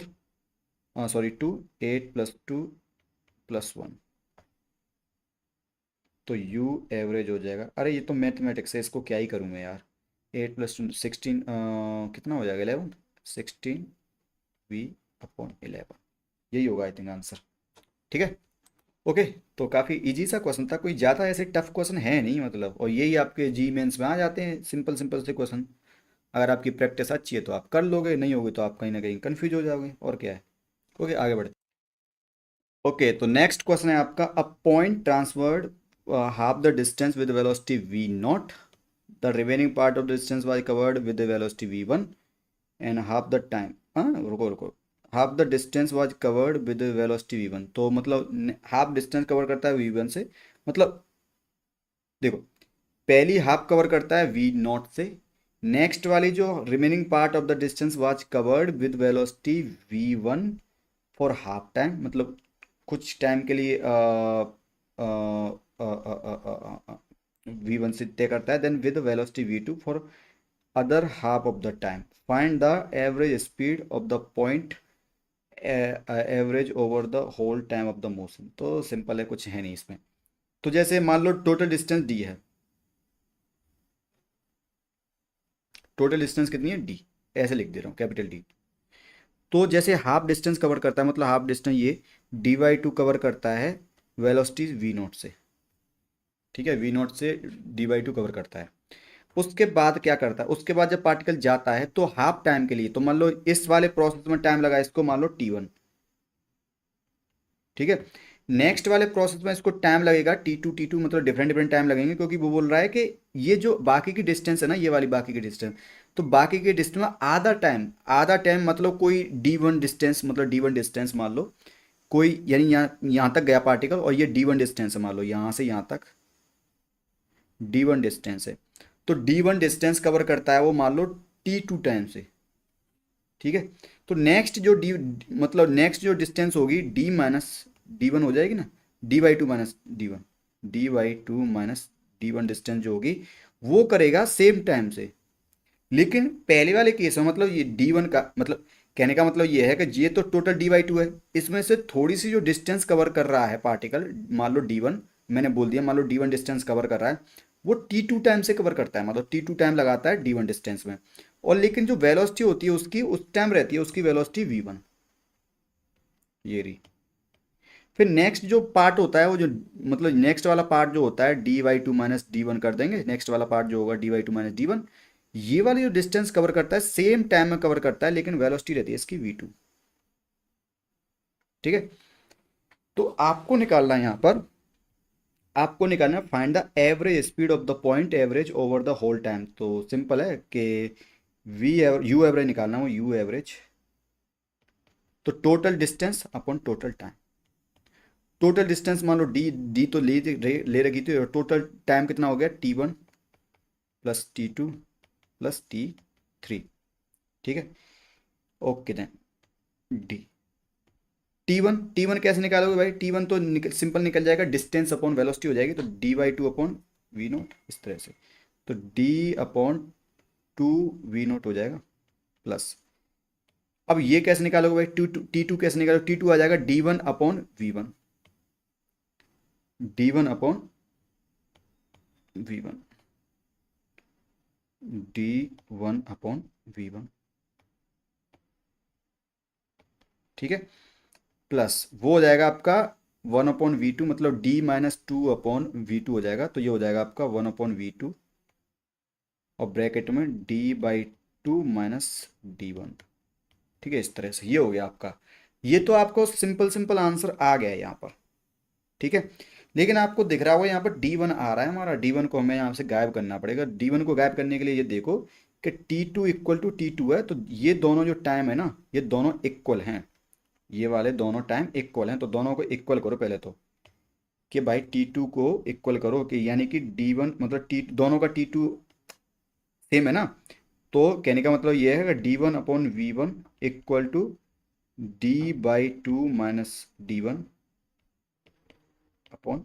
हाँ सॉरी 2, 8 प्लस 2 प्लस 1, तो यू एवरेज हो जाएगा, अरे ये तो मैथमेटिक्स है, इसको क्या ही करूँ मैं यार, 8 प्लस 2 16, कितना हो जाएगा 11, 16V/11, यही होगा आई थिंक आंसर, ठीक है। ओके, तो काफ़ी इजी सा क्वेश्चन था, कोई ज़्यादा ऐसे टफ क्वेश्चन है नहीं मतलब, और यही आपके जी मेंस में आ जाते हैं, सिंपल सिंपल से क्वेश्चन। अगर आपकी प्रैक्टिस अच्छी है तो आप कर लोगे, नहीं होगी तो आप कहीं ना कहीं कंफ्यूज हो जाओगे, और क्या है। ओके, आगे बढ़ते। ओके, तो नेक्स्ट क्वेश्चन है आपका, a point transferred half the distance with velocity V0, the remaining part of the distance was covered with velocity V1 and half the time, हाँ रुको रुको, half the distance was covered with velocity V1, तो मतलब half distance cover करता है V1 से, मतलब देखो, पहली हाफ कवर करता है V0 से, नेक्स्ट वाली जो remaining part of the distance was covered with velocity V1 for half time, मतलब कुछ टाइम के लिए V1 से तय करता है, then with velocity V2 for other half of the time, find the average speed of the point average over the whole time of the motion. तो simple है, कुछ है नहीं इसमें। तो जैसे मान लो टोटल डिस्टेंस डी है, टोटल डिस्टेंस कितनी है डी, ऐसे लिख दे रहा हूँ कैपिटल डी। तो जैसे हाफ डिस्टेंस कवर करता है, मतलब हाफ डिस्टेंस ये D/2 कवर करता है वेलोसिटी V0 से, ठीक है, V0 से D/2 कवर करता है। उसके बाद क्या करता है, उसके बाद जब पार्टिकल जाता है तो हाफ टाइम के लिए, तो मान लो इस वाले प्रोसेस में टाइम लगा, इसको मान लो T1, ठीक है। नेक्स्ट वाले प्रोसेस में इसको टाइम लगेगा T2 मतलब डिफरेंट डिफरेंट टाइम लगेंगे, क्योंकि वो बोल रहा है कि ये जो बाकी की डिस्टेंस है ना, ये वाली बाकी की डिस्टेंस, तो बाकी के डिस्टेंस में आधा टाइम मतलब कोई D1 डिस्टेंस, मतलब D1 डिस्टेंस मान लो कोई, यानी यहाँ यहाँ तक गया पार्टिकल और ये D1 डिस्टेंस है, मान लो यहाँ से यहाँ तक D1 डिस्टेंस है, तो D1 डिस्टेंस कवर करता है वो मान लो T2 टाइम से, ठीक है। तो नेक्स्ट जो डी, मतलब नेक्स्ट जो डिस्टेंस होगी D-D1 हो जाएगी ना, D/2 डिस्टेंस जो होगी वो करेगा सेम टाइम से। लेकिन पहले वाले केस में मतलब ये D1 का मतलब, कहने का मतलब ये है कि ये तो टोटल D/2 है, इसमें से थोड़ी सी जो डिस्टेंस कवर कर रहा है पार्टिकल, मान लो D1, मैंने बोल दिया मान लो D1 डिस्टेंस कवर कर रहा है, वो T2 टाइम से कवर करता है, मतलब T2 टाइम लगाता है D1 डिस्टेंस में, और लेकिन जो वेलोसिटी होती है उसकी उस टाइम रहती है उसकी वेलोसिटी V1, ये रही। फिर नेक्स्ट जो पार्ट होता है वो जो, मतलब नेक्स्ट वाला पार्ट जो होता है D/2 - D1 कर देंगे, नेक्स्ट वाला पार्ट जो होगा D/2 - D1, ये वाली जो डिस्टेंस कवर करता है सेम टाइम में कवर करता है, लेकिन वेलोसिटी रहती है इसकी V2, ठीक है। तो आपको निकालना है यहाँ पर, आपको निकालना है find the average speed of the point average over the whole time. तो सिंपल है कि यू एवरेज निकालना हो, यू एवरेज, तो total distance upon total time. Total distance मान लो डी, डी तो ले रखी थी, और टोटल टाइम कितना हो गया, T1 plus T2 plus T3। ठीक है, ओके देन डी, T1 कैसे निकालोगे भाई, T1 तो सिंपल निकल जाएगा, डिस्टेंस अपॉन वेलोसिटी हो जाएगी, तो D/2 अपॉन वी नोट, इस तरह से, तो D अपॉन 2 V0 हो जाएगा प्लस। अब ये कैसे निकालोगे भाई, T2 कैसे निकालोगे, T2 आ जाएगा D1 upon V1, D1 upon V1, D1 upon V1। ठीक है, प्लस वो हो जाएगा आपका 1/V2, मतलब D-2/V2 हो जाएगा, तो ये हो जाएगा आपका 1/V2, और ब्रैकेट में D/2 माइनस D1। ठीक है, इस तरह से ये हो गया आपका। ये तो आपको सिंपल सिंपल आंसर आ गया है यहाँ पर। ठीक है, लेकिन आपको दिख रहा होगा यहाँ पर D1 आ रहा है हमारा, D1 को हमें यहाँ से गायब करना पड़ेगा। D1 को गायब करने के लिए ये देखो कि T2 इक्वल टू T2 है, तो ये दोनों जो टाइम है ना, ये दोनों इक्वल हैं, ये वाले दोनों टाइम इक्वल हैं, तो दोनों को इक्वल करो पहले तो, कि भाई T2 को इक्वल करो, कि यानी कि D1 मतलब टी दोनों का T2 सेम है ना, तो कहने का मतलब ये है कि D1 upon V1 equal to D/2 minus D1 upon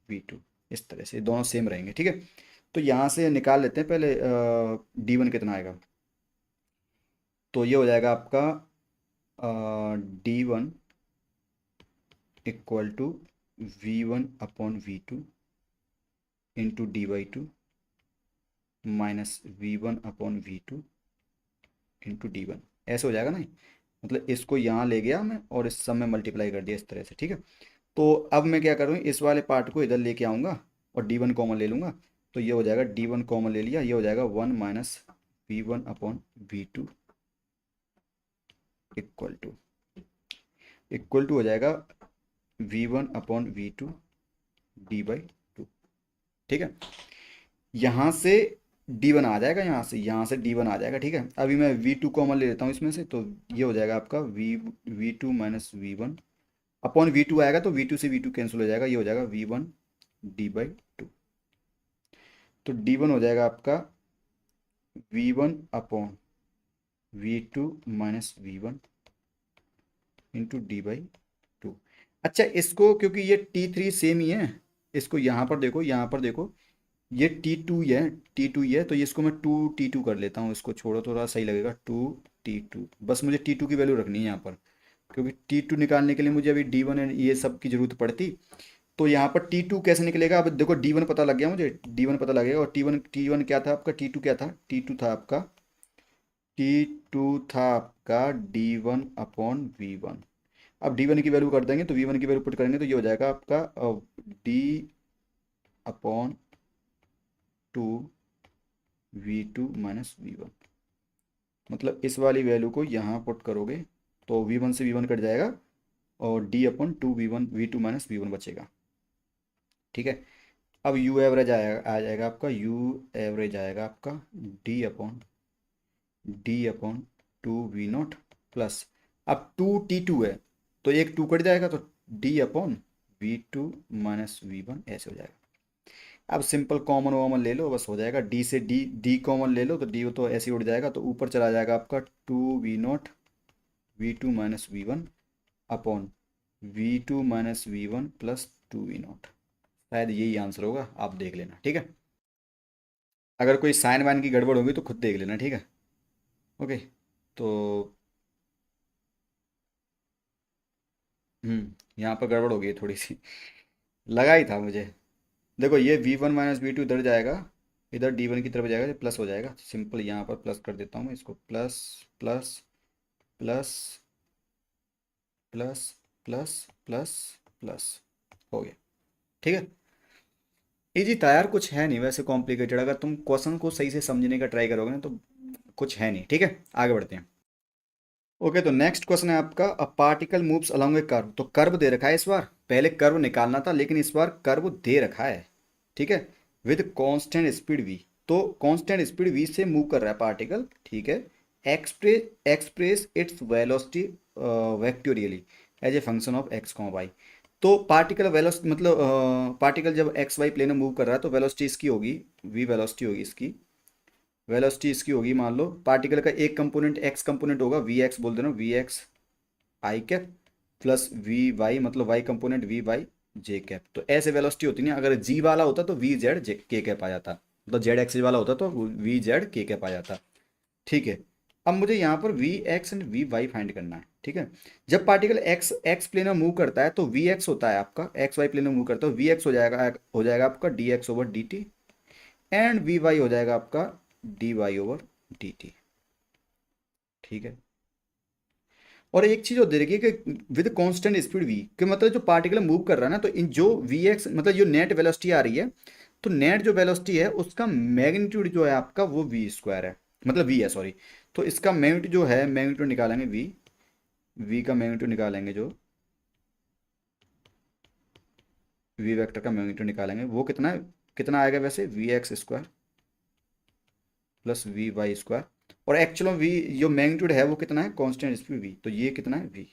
V2, इस तरह से दोनों सेम रहेंगे। ठीक है, तो यहाँ से निकाल लेते हैं पहले D1 कितना आएगा, तो ये हो जाएगा आपका D1 equal to V1 upon V2 into D/2 minus V1 upon V2 into D1, ऐसे हो जाएगा ना, मतलब इसको यहाँ ले गया मैं और इस सब में मल्टीप्लाई कर दिया इस तरह से। ठीक है, तो अब मैं क्या करूँ, इस वाले पार्ट को इधर लेके आऊँगा और D1 कॉमन ले लूँगा, तो ये हो जाएगा D1 कॉमन ले लिया, ये हो जाएगा 1 minus V1 upon V2 equal to हो जाएगा V1 अपॉन V2 D/2। ठीक है, यहाँ से D1 आ जाएगा, यहाँ से D1 आ जाएगा। ठीक है, अभी मैं V2 कॉमन ले लेता हूँ इसमें से, तो ये हो जाएगा आपका V2 minus V1 upon V2 आएगा, तो V2 से V2 कैंसिल हो जाएगा, ये हो जाएगा V1 D/2, तो D1 हो जाएगा आपका V1 upon V2 minus V1 into D/2। अच्छा, इसको क्योंकि ये T3 सेम ही है, इसको यहाँ पर देखो, यहाँ पर देखो, ये T2 ही है, T2 ही है, तो इसको मैं 2T2 कर लेता हूँ, इसको छोड़ो थोड़ा सही लगेगा, 2T2, बस मुझे T2 की वैल्यू रखनी है यहाँ पर, क्योंकि T2 निकालने के लिए मुझे अभी D1 एंड ये सब की जरूरत पड़ती। तो यहाँ पर T2 कैसे निकलेगा, अब देखो D1 पता लग गया मुझे, D1 पता लगेगा, और T1 क्या था आपका, T2 क्या था, T2 था आपका D1 अपॉन V1। अब D1 की वैल्यू कर देंगे, तो V1 की वैल्यू पुट करेंगे, तो ये हो जाएगा आपका D upon 2V2 minus V1, मतलब इस वाली वैल्यू को यहाँ पुट करोगे तो V1 से V1 कट जाएगा, और D upon 2V1 V2 minus V1 बचेगा। ठीक है, अब यू एवरेज आ जाएगा आपका, D अपॉन 2V0 प्लस, अब 2T2 है, तो एक 2 कट जाएगा, तो D upon V2 minus V1 ऐसे हो जाएगा। अब सिंपल कॉमन वॉमन ले लो, बस हो जाएगा, D से D कॉमन ले लो, तो D तो ऐसे ही उड़ जाएगा, तो ऊपर चला जाएगा आपका 2V0 V2 minus V1 upon V2 minus V1 plus 2V0। शायद यही आंसर होगा, आप देख लेना। ठीक है, अगर कोई साइन वाइन की गड़बड़ होगी तो खुद देख लेना। ठीक है, ओके, तो यहाँ पर गड़बड़ हो गई थोड़ी सी, लगा ही था मुझे। देखो ये V1 माइनस V2 इधर जाएगा, इधर D1 की तरफ जाएगा, प्लस हो जाएगा, सिंपल यहाँ पर प्लस कर देता हूँ मैं इसको, plus plus plus plus plus plus plus, हो गया। ठीक है, इजी था यार, कुछ है नहीं वैसे कॉम्प्लिकेटेड, अगर तुम क्वेश्चन को सही से समझने का ट्राई करोगे ना तो कुछ है नहीं। ठीक है, आगे बढ़ते हैं। ओके, तो नेक्स्ट क्वेश्चन है आपका, a particle moves along A curve, तो कर्व दे रखा है इस बार, पहले कर्व निकालना था लेकिन इस बार कर्व दे रखा है। ठीक है, विद कांस्टेंट स्पीड v, तो कांस्टेंट स्पीड v से मूव कर रहा है पार्टिकल, ठीक है। Express its velocity vectorially as a function of X comma Y. तो पार्टिकल वेलोसिटी मतलब पार्टिकल जब एक्स वाई प्लेन में मूव कर रहा है तो वेलोसिटी इसकी होगी, v वेलोसिटी होगी इसकी, वेलोसिटी इसकी होगी, मान लो पार्टिकल का एक कंपोनेंट एक्स कंपोनेंट होगा, वी एक्स बोल देना, V X I cap plus V Y मतलब Y component V Y J cap. तो ऐसे वेलोसिटी होती नहीं, अगर जी वाला होता तो वी जेड जे के कैप आ जाता, मतलब जेड एक्सिस वाला होता तो वी जेड के कैप आ जाता, ठीक है। अब मुझे यहाँ पर V X and V Y find करना है, ठीक है। जब पार्टिकल एक्स एक्स प्लेन में मूव करता है तो वी एक्स होता है आपका, एक्स वाई प्लेन में मूव करता है वी एक्स हो जाएगा आपका D X over D T, and V Y हो जाएगा आपका D Y over D T, ठीक है। और एक चीज और दे रखी है कि विद कांस्टेंट स्पीड वी, कि मतलब जो पार्टिकल मूव कर रहा है ना, तो इन जो वी एक्स मतलब जो नेट वेलोसिटी आ रही है, तो नेट जो वेलोसिटी है उसका मैग्नीट्यूड जो है आपका वो वी स्क्वायर है, मतलब वी है सॉरी। तो इसका मैग्नीट्यूड जो है, मैग्नीट्यूड निकालेंगे वी, वी का मैग्नीट्यूड निकालेंगे, जो वी वेक्टर का मैग्नीट्यूड निकालेंगे वो कितना है, कितना आएगा वैसे, V X square plus V Y square. और एक्चुअल में वी जो मैग्नीट्यूड है वो कितना है, कांस्टेंट स्पीड वी, तो ये कितना है वी,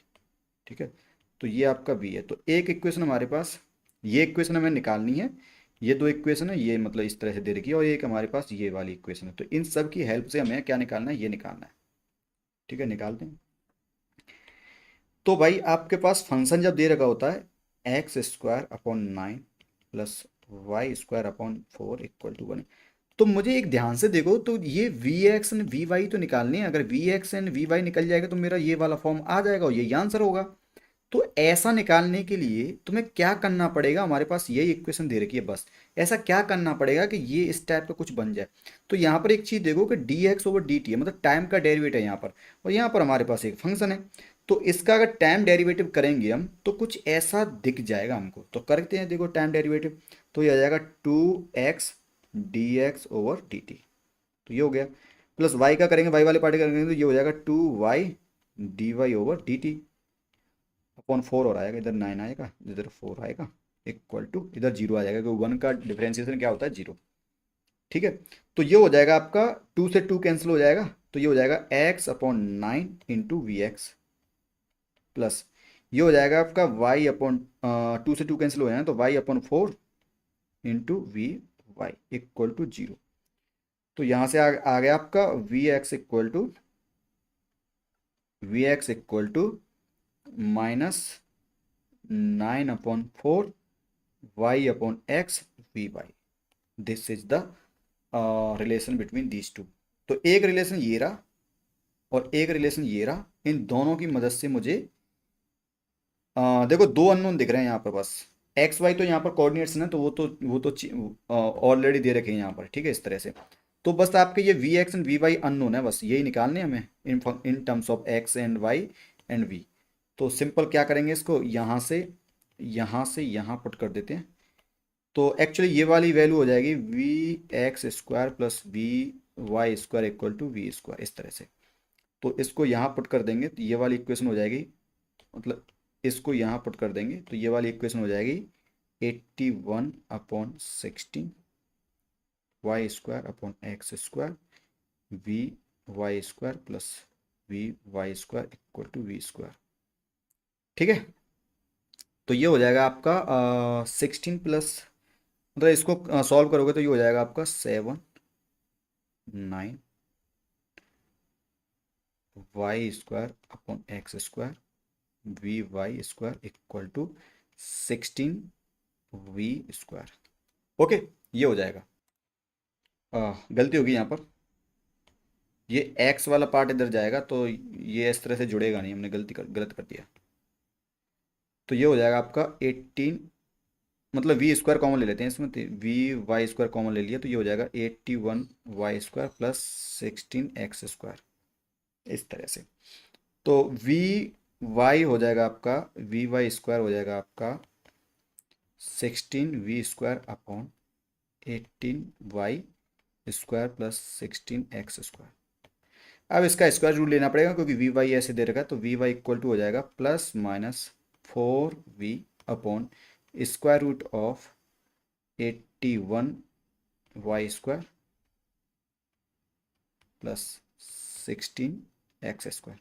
ठीक है। तो ये आपका वी है। तो एक इक्वेशन हमारे पास, ये इक्वेशन हमें निकालनी है, ये दो इक्वेशन है, ये मतलब इस तरह से दे रखी है, और एक हमारे पास ये वाली इक्वेशन है। तो इन सब की हेल्प से हमें क्या निकालना है, ये निकालना है, ठीक है, निकालते हैं। तो भाई आपके पास फंक्शन जब दे रखा होता है X square upon 9 plus Y square upon 4 equal to 1, तो मुझे एक ध्यान से देखो, तो ये V X and V Y तो निकालनी है। अगर V X and V Y निकल जाएगा तो मेरा ये वाला फॉर्म आ जाएगा और यही आंसर होगा। तो ऐसा निकालने के लिए तुम्हें क्या करना पड़ेगा, हमारे पास यही इक्वेशन दे रखी है, बस ऐसा क्या करना पड़ेगा कि ये इस टाइप का कुछ बन जाए। तो यहाँ पर एक चीज़ देखो कि D X over D T है, मतलब टाइम का डेरिवेटिव है यहाँ पर, और यहाँ पर हमारे पास एक फंक्शन है। तो इसका अगर टाइम डेरिवेटिव करेंगे हम तो कुछ ऐसा दिख जाएगा हमको, तो करते हैं, देखो टाइम डेरिवेटिव, तो ये आ जाएगा 2x D X over D T, तो ये हो गया। प्लस वाई का करेंगे, वाई वाले पार्टी करेंगे तो ये हो जाएगा 2y D Y over D T upon 4, और आएगा इधर 9 आएगा, इधर 4 आएगा, इक्वल टू इधर 0 आ जाएगा, क्योंकि 1 का डिफरेंशिएशन क्या होता है, 0, ठीक है। तो ये हो जाएगा आपका 2 से 2 कैंसिल हो जाएगा, तो ये हो जाएगा x upon 9 into V X, plus ये हो जाएगा आपका y अपॉन 2 से 2 कैंसिल हो जाएगा तो y upon 4 into V Y equal to 0। तो यहाँ से आ गया आपका V X equal to minus 9/4 y upon X V Y, this is the relation between these two. तो एक रिलेशन ये रहा और एक रिलेशन ये रहा, इन दोनों की मदद से मुझे देखो दो अननोन दिख रहे हैं यहाँ पर, बस एक्स वाई तो यहाँ पर कोऑर्डिनेट्स हैं, तो वो तो ऑलरेडी दे रखे हैं यहाँ पर, ठीक है, इस तरह से। तो बस आपके ये V X and V Y unknown है, बस यही निकालने हैं हमें in terms of X and Y and V. तो सिंपल क्या करेंगे, इसको यहाँ से यहाँ पुट कर देते हैं। तो एक्चुअली ये वाली वैल्यू हो जाएगी V X square plus V Y square equal to V square, इस तरह से। तो इसको यहाँ पुट कर देंगे तो ये वाली इक्वेशन हो जाएगी, मतलब इसको यहाँ पुट कर देंगे तो ये वाली इक्वेशन हो जाएगी 81/16 Y square upon X square V Y square plus V Y square equal to V square, ठीक है। तो ये हो जाएगा आपका 16 प्लस, मतलब इसको सॉल्व करोगे तो ये हो जाएगा आपका 7/9 Y square upon X square V Y square equal to 16 V square, okay. ये हो जाएगा, गलती होगी यहाँ पर, ये एक्स वाला पार्ट इधर जाएगा तो ये इस तरह से जुड़ेगा नहीं, हमने गलत कर दिया। तो ये हो जाएगा आपका 18, मतलब वी स्क्वायर कॉमन ले लेते हैं इसमें, तो वी वाई स्क्वायर कॉमन ले लिया तो ये हो जाएगा 81 Y square plus 16 X square, इस तरह से। तो वी वाई हो जाएगा आपका, वी वाई स्क्वायर हो जाएगा आपका 16 V square upon 18 Y square plus 16 X square. अब इसका स्क्वायर रूट लेना पड़ेगा क्योंकि वी वाई ऐसे दे रखा है, तो वी वाई इक्वल टू हो जाएगा plus minus 4v upon square root of 81 Y square plus 16x²।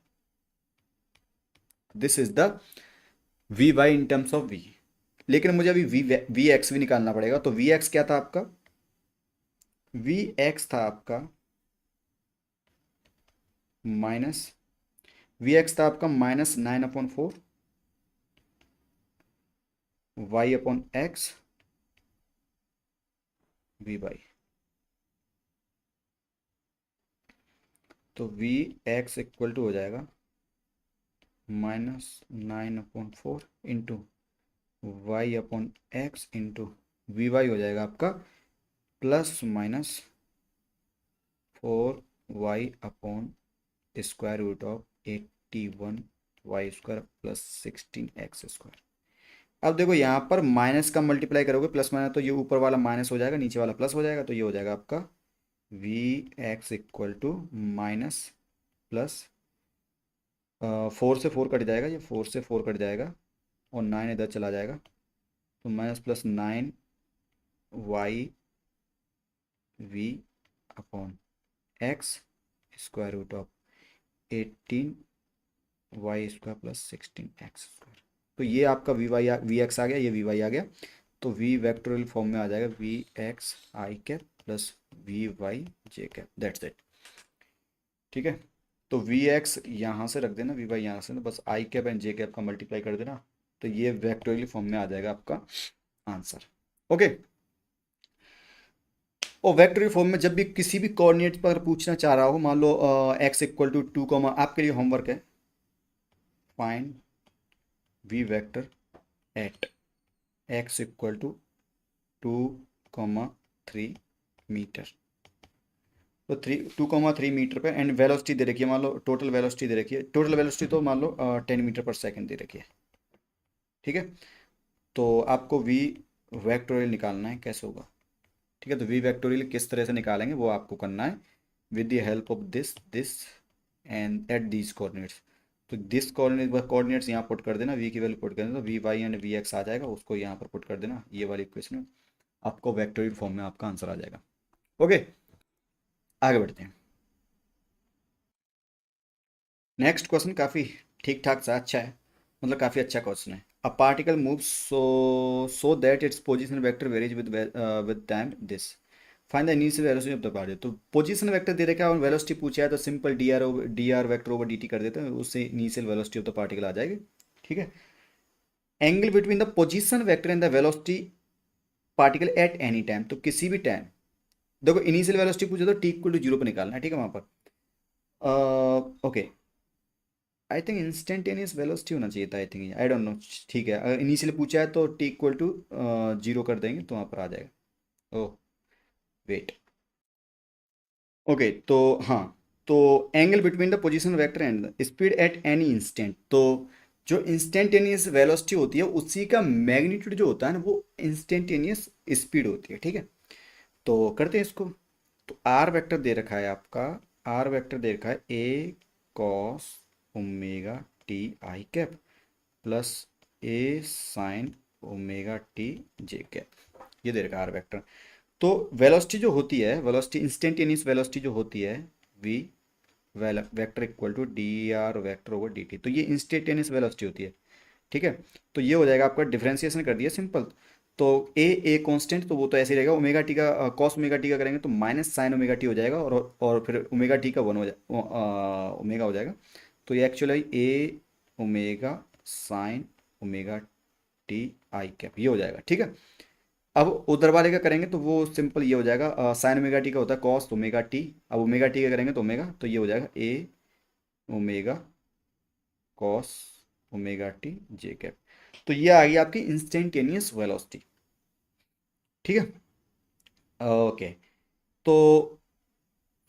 This is the V Y in terms of V. लेकिन मुझे अभी वी एक्स भी निकालना पड़ेगा। तो वी एक्स क्या था आपका? वी एक्स था आपका माइनस, वी एक्स था आपका -9/4 y/x वी वाई। तो वी एक्स इक्वल टू हो जाएगा -9/4 into y/x into V Y हो जाएगा आपका +/-4y/√81 y² प्लस 16x²। अब देखो यहाँ पर माइनस का मल्टीप्लाई करोगे प्लस माइनस, तो ये ऊपर वाला माइनस हो जाएगा, नीचे वाला प्लस हो जाएगा। तो ये हो जाएगा आपका V X equal to minus plus 4 से 4 कट जाएगा, ये 4 से 4 कट जाएगा और 9 इधर चला जाएगा। तो -+9 y/√18 y² प्लस 16x²। तो ये आपका वी एक्स आ गया, ये वी वाई आ गया। तो वी वेक्टोरियल फॉर्म में आ जाएगा V X I cap plus V Y J cap, that's it. ठीक है। तो वी एक्स यहाँ से रख देना, वी वाई यहाँ से ना, बस आई कैप एंड जे कैप का मल्टीप्लाई कर देना। तो ये वेक्टोरियल फॉर्म में आ जाएगा आपका आंसर। ओके। और वेक्टोरियल फॉर्म में जब भी किसी भी कोऑर्डिनेट पर पूछना चाह रहा हो, मान लो एक्स इक्वल टू 2, आपके लिए होमवर्क है, find V vector at X equal to 2,3 metre. तो 2,3 मीटर पे एंड वेलोसिटी दे रखी है, मान लो टोटल वेलोसिटी दे रखी है, टोटल वेलोसिटी तो मान लो 10 मीटर पर सेकेंड दे रखी है। ठीक है। तो आपको वी वेक्टोरियल निकालना है, कैसे होगा? ठीक है। तो वी वेक्टोरियल किस तरह से निकालेंगे वो आपको करना है with the help of this and at these coordinates. तो दिस कोऑर्डिनेट्स यहाँ पुट कर देना, वी की वैल्यू पुट कर देना, तो V Y and V X आ जाएगा, उसको यहाँ पर पुट कर देना ये वाली इक्वेशन में, आपको वेक्टोरियल फॉर्म में आपका आंसर आ जाएगा। ओके, आगे बढ़ते हैं। नेक्स्ट क्वेश्चन काफ़ी ठीक ठाक सा अच्छा है, मतलब काफ़ी अच्छा क्वेश्चन है। A particle move so that its position vector varies with time this, find the initial velocity of the particle. तो पोजीशन वेक्टर दे रखा है और वेलोसिटी पूछा है, तो simple D R vector over D T कर देते हैं, उससे initial velocity of the particle आ जाएगी। ठीक है। Angle between the position vector and the velocity particle at any time, तो किसी भी टाइम देखो इनिशियल वेलोसिटी पूछे तो टी इक्वल टू 0 पर निकालना है। ठीक है। वहां पर okay, I think instantaneous velocity होना चाहिए था, I think, I don't know. ठीक है, अगर इनिशियल पूछा है तो टी इक्वल टू 0 कर देंगे तो वहाँ पर आ जाएगा। Oh wait, okay. तो हाँ, तो angle between the position vector and speed at any instant, तो जो इंस्टेंटेनियस वेलोसिटी होती है उसी का मैग्नीट्यूड जो होता है ना, वो इंस्टेंटेनियस स्पीड होती है। ठीक है। तो करते हैं इसको। तो आर वेक्टर दे रखा है आपका, आर वेक्टर दे रखा है A cos omega T I cap plus A sine omega T J cap, ये दे रखा है आर वेक्टर। तो वेलोसिटी जो होती है, वेलोसिटी इंस्टेंटेनियस वेलोसिटी जो होती है V vector equal to D R vector over D T, तो ये इंस्टेंटेनियस वेलोसिटी होती है। ठीक है। तो ये हो जाएगा आपका, डिफरेंशिएशन कर दिया सिंपल। तो ए कांस्टेंट, तो वो तो ऐसे ही रहेगा, ओमेगा टी का कॉस ओमेगा टी का करेंगे तो माइनस साइन ओमेगा टी हो जाएगा, और फिर ओमेगा टी का 1 हो जाए ओमेगा हो जाएगा। तो ये actually A omega sine omega T I cap ये हो जाएगा। ठीक है। अब उधर वाले का करेंगे तो वो सिंपल ये हो जाएगा, साइन ओमेगा टी का होता है कॉस ओमेगा टी, अब ओमेगा टी का करेंगे तो ओमेगा, तो ये हो जाएगा ए omega cos omega T J cap. तो ये आ गई आपकी इंस्टेंटेनियस वेलोसिटी। ठीक है। ओके। तो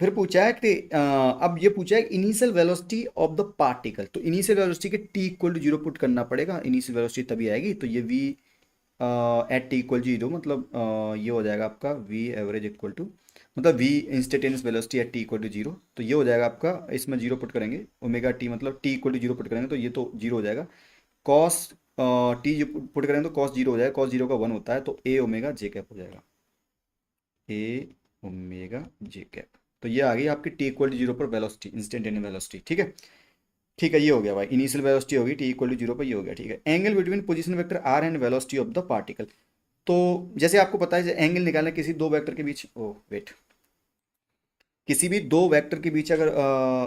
फिर पूछा है कि अब ये पूछा है initial velocity of the particle, तो इनिशियल वेलोसिटी के टी इक्वल टू 0 पुट करना पड़ेगा, इनिशियल वेलोसिटी तभी आएगी। तो ये वी एट टी इक्वल 0, मतलब ये हो जाएगा आपका वी एवरेज इक्वल टू, मतलब V instantaneous velocity at T equal to 0, तो ये हो जाएगा आपका, इसमें 0 पुट करेंगे, ओमेगा टी मतलब टी इक्वल टू 0 पुट करेंगे तो ये तो 0 हो जाएगा। कॉस टी जो पुट करेंगे तो कॉस 0 हो जाएगा, कॉस 0 का 1 होता है, तो ए ओमेगा जे कैप हो जाएगा, ए ओमेगा जे कैप। तो ये आ गई आपकी टी इक्वल टू जीरो पर वेलोसिटी, इंस्टेंटेनियस वेलोसिटी। ठीक है, ठीक है, ये हो गया भाई, इनिशियल वेलोसिटी होगी टी इक्वल टू जीरो पर, ये हो गया। ठीक है, angle between position vector R and velocity of the particle. तो जैसे आपको पता है एंगल निकालना किसी दो वेक्टर के बीच, ओ वेट, किसी भी दो वेक्टर के बीच अगर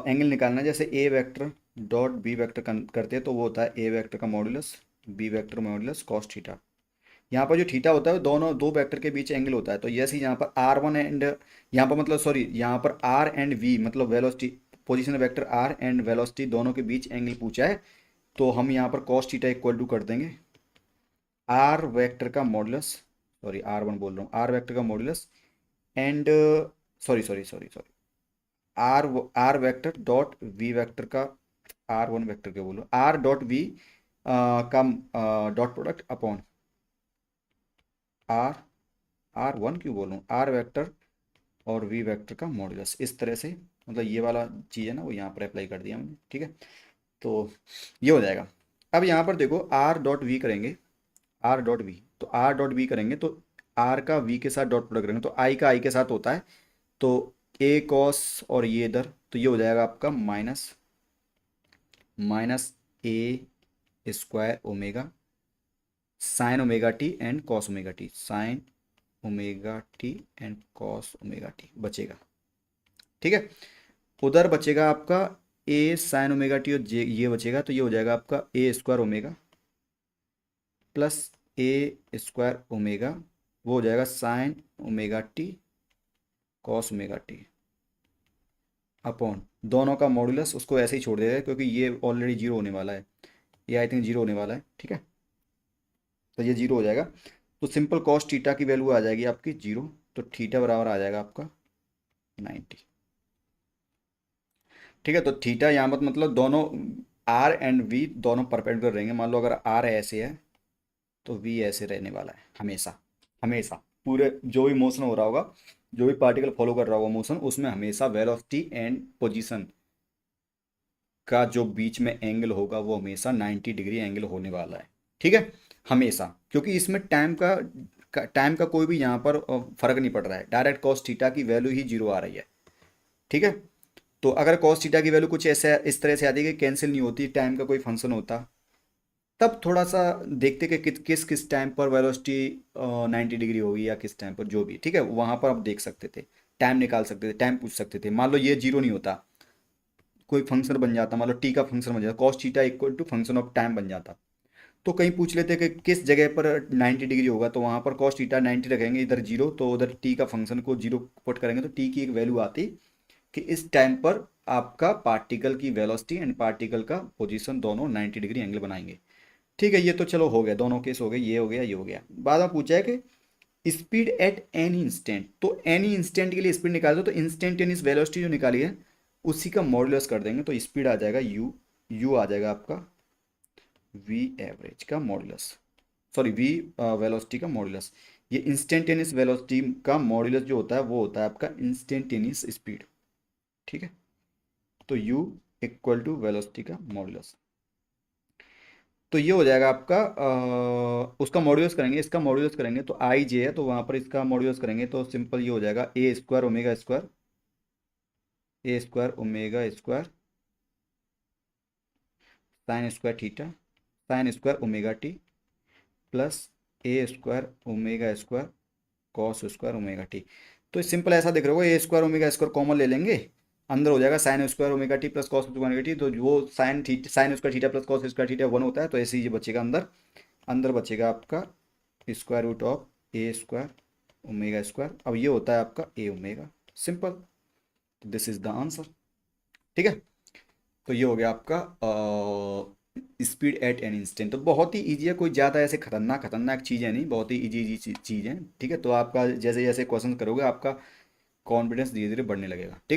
एंगल निकालना है, जैसे A vector dot B vector करते हैं तो वो होता है ए वेक्टर का modulus B vector modulus cos theta. यहाँ पर जो थीटा होता है वो दोनों दो वेक्टर के बीच एंगल होता है। तो यस यहाँ पर आर वन एंड, यहाँ पर मतलब सॉरी, यहाँ पर आर एंड वी मतलब velocity, position vector R and velocity दोनों के बीच एंगल पूछा है, तो हम यहाँ पर कॉस थीटा इक्वल टू कर देंगे आर वेक्टर का मॉडुलस, सॉरी आर वन बोल रहा हूँ, आर वेक्टर का modulus and, sorry sorry sorry sorry, R R vector dot V vector का, आर वन वेक्टर के बोलो, आर डॉट वी का dot product upon R, R one क्यों बोल रहा हूँ, आर वेक्टर और वी वेक्टर का मॉडुलस। इस तरह से मतलब ये वाला चीज़ है ना वो यहाँ पर अप्लाई कर दिया मैंने। ठीक है, तो ये हो जाएगा। अब यहाँ पर देखो आर डॉट वी करेंगे, आर डॉट वी, तो आर डॉट वी करेंगे तो आर का वी के साथ डॉट प्रोडक्ट करेंगे तो आई का आई के साथ होता है, तो ए कॉस और ये इधर, तो ये हो जाएगा आपका minus minus A square omega sine omega T and cos omega T, sign omega T and cos omega T बचेगा। ठीक है, उधर बचेगा आपका ए साइन ओमेगा टी और जे ये बचेगा, तो ये हो जाएगा आपका ए square omega plus A square omega, वो हो जाएगा sign omega T cos omega T upon दोनों का मॉडुलस, उसको ऐसे ही छोड़ देगा क्योंकि ये ऑलरेडी जीरो होने वाला है, ये आई थिंक जीरो होने वाला है। ठीक है, तो ये जीरो हो जाएगा, तो सिंपल कॉस थीटा की वैल्यू आ जाएगी आपकी जीरो, तो थीटा बराबर आ जाएगा आपका 90। ठीक है, तो थीटा यहाँ पर मतलब दोनों आर एंड वी दोनों परपेंडिकुलर रहेंगे। मान लो अगर आर ऐसे है तो वी ऐसे रहने वाला है हमेशा, हमेशा पूरे जो भी मोशन हो रहा होगा, जो भी पार्टिकल फॉलो कर रहा होगा मोशन, उसमें हमेशा वेलोसिटी एंड पोजीशन का जो बीच में एंगल होगा वो हमेशा 90 डिग्री एंगल होने वाला है। ठीक है, हमेशा, क्योंकि इसमें टाइम का कोई भी यहाँ पर फर्क नहीं पड़ रहा है, डायरेक्ट कॉस थीटा की वैल्यू ही जीरो आ रही है। ठीक है, तो अगर कॉस थीटा की वैल्यू कुछ ऐसे इस तरह से आती है कि कैंसिल नहीं होती, टाइम का कोई फंक्शन होता, तब थोड़ा सा देखते कि किस किस टाइम पर वेलोसिटी 90 डिग्री होगी या किस टाइम पर जो भी। ठीक है, वहां पर आप देख सकते थे, टाइम निकाल सकते थे, टाइम पूछ सकते थे। मान लो ये जीरो नहीं होता, कोई फंक्शन बन जाता, मान लो टी का फंक्शन बन जाता, cos theta equal to function of time बन जाता, तो कहीं पूछ लेते कि किस जगह पर 90 डिग्री होगा, तो वहां पर कॉस थीटा 90 रखेंगे, इधर जीरो, तो उधर टी का फंक्शन को जीरो पुट करेंगे तो टी की एक वैल्यू आती कि इस टाइम पर आपका पार्टिकल की वेलोसिटी एंड पार्टिकल का पोजीशन दोनों 90 डिग्री एंगल बनाएंगे। ठीक है, ये तो चलो हो गया, दोनों केस हो गए, ये हो गया ये हो गया। बाद में पूछा है कि स्पीड एट एनी इंस्टेंट, तो एनी इंस्टेंट के लिए स्पीड निकाल दो, तो इंस्टेंटेनियस वेलोसिटी जो निकाली है उसी का मॉडुलस कर देंगे, तो स्पीड आ जाएगा यू, यू आ जाएगा आपका वी एवरेज का मॉडुलस, सॉरी वी वेलोसिटी का मॉडुलस। ये इंस्टेंटेनियस वेलोसिटी का मॉडुलस जो होता है वो होता है आपका इंस्टेंटेनियस स्पीड। ठीक है, तो u इक्वल टू वेलोसिटी का मॉडुलस, तो ये हो जाएगा आपका उसका मॉड्यूलस करेंगे, इसका मॉड्यूलस करेंगे तो आई जे है, तो वहाँ पर इसका मॉड्यूलस करेंगे तो सिंपल ये हो जाएगा A square omega square, A square omega square sine square theta sine square omega T plus A square omega square cos square omega T. तो सिंपल ऐसा दिख रहा होगा, A square omega square common ले लेंगे, अंदर हो जाएगा sine square omega T plus cos omega T, तो वो sine square theta plus cos square theta 1 होता है, तो ऐसे ही ये बचेगा अंदर, अंदर बचेगा आपका square root of A square omega square, अब ये होता है आपका A omega, simple, this is the answer. ठीक है, तो ये हो गया आपका स्पीड एट एन इंस्टेंट। तो बहुत ही ईजी है, कोई ज़्यादा ऐसे खतरनाक खतरनाक चीज़ है नहीं, बहुत ही ईजी ईजी चीज़ है। ठीक है, तो आपका जैसे जैसे क्वेश्चन करोगे आपका कॉन्फिडेंस धीरे धीरे बढ़ने लगेगा। ठीक है।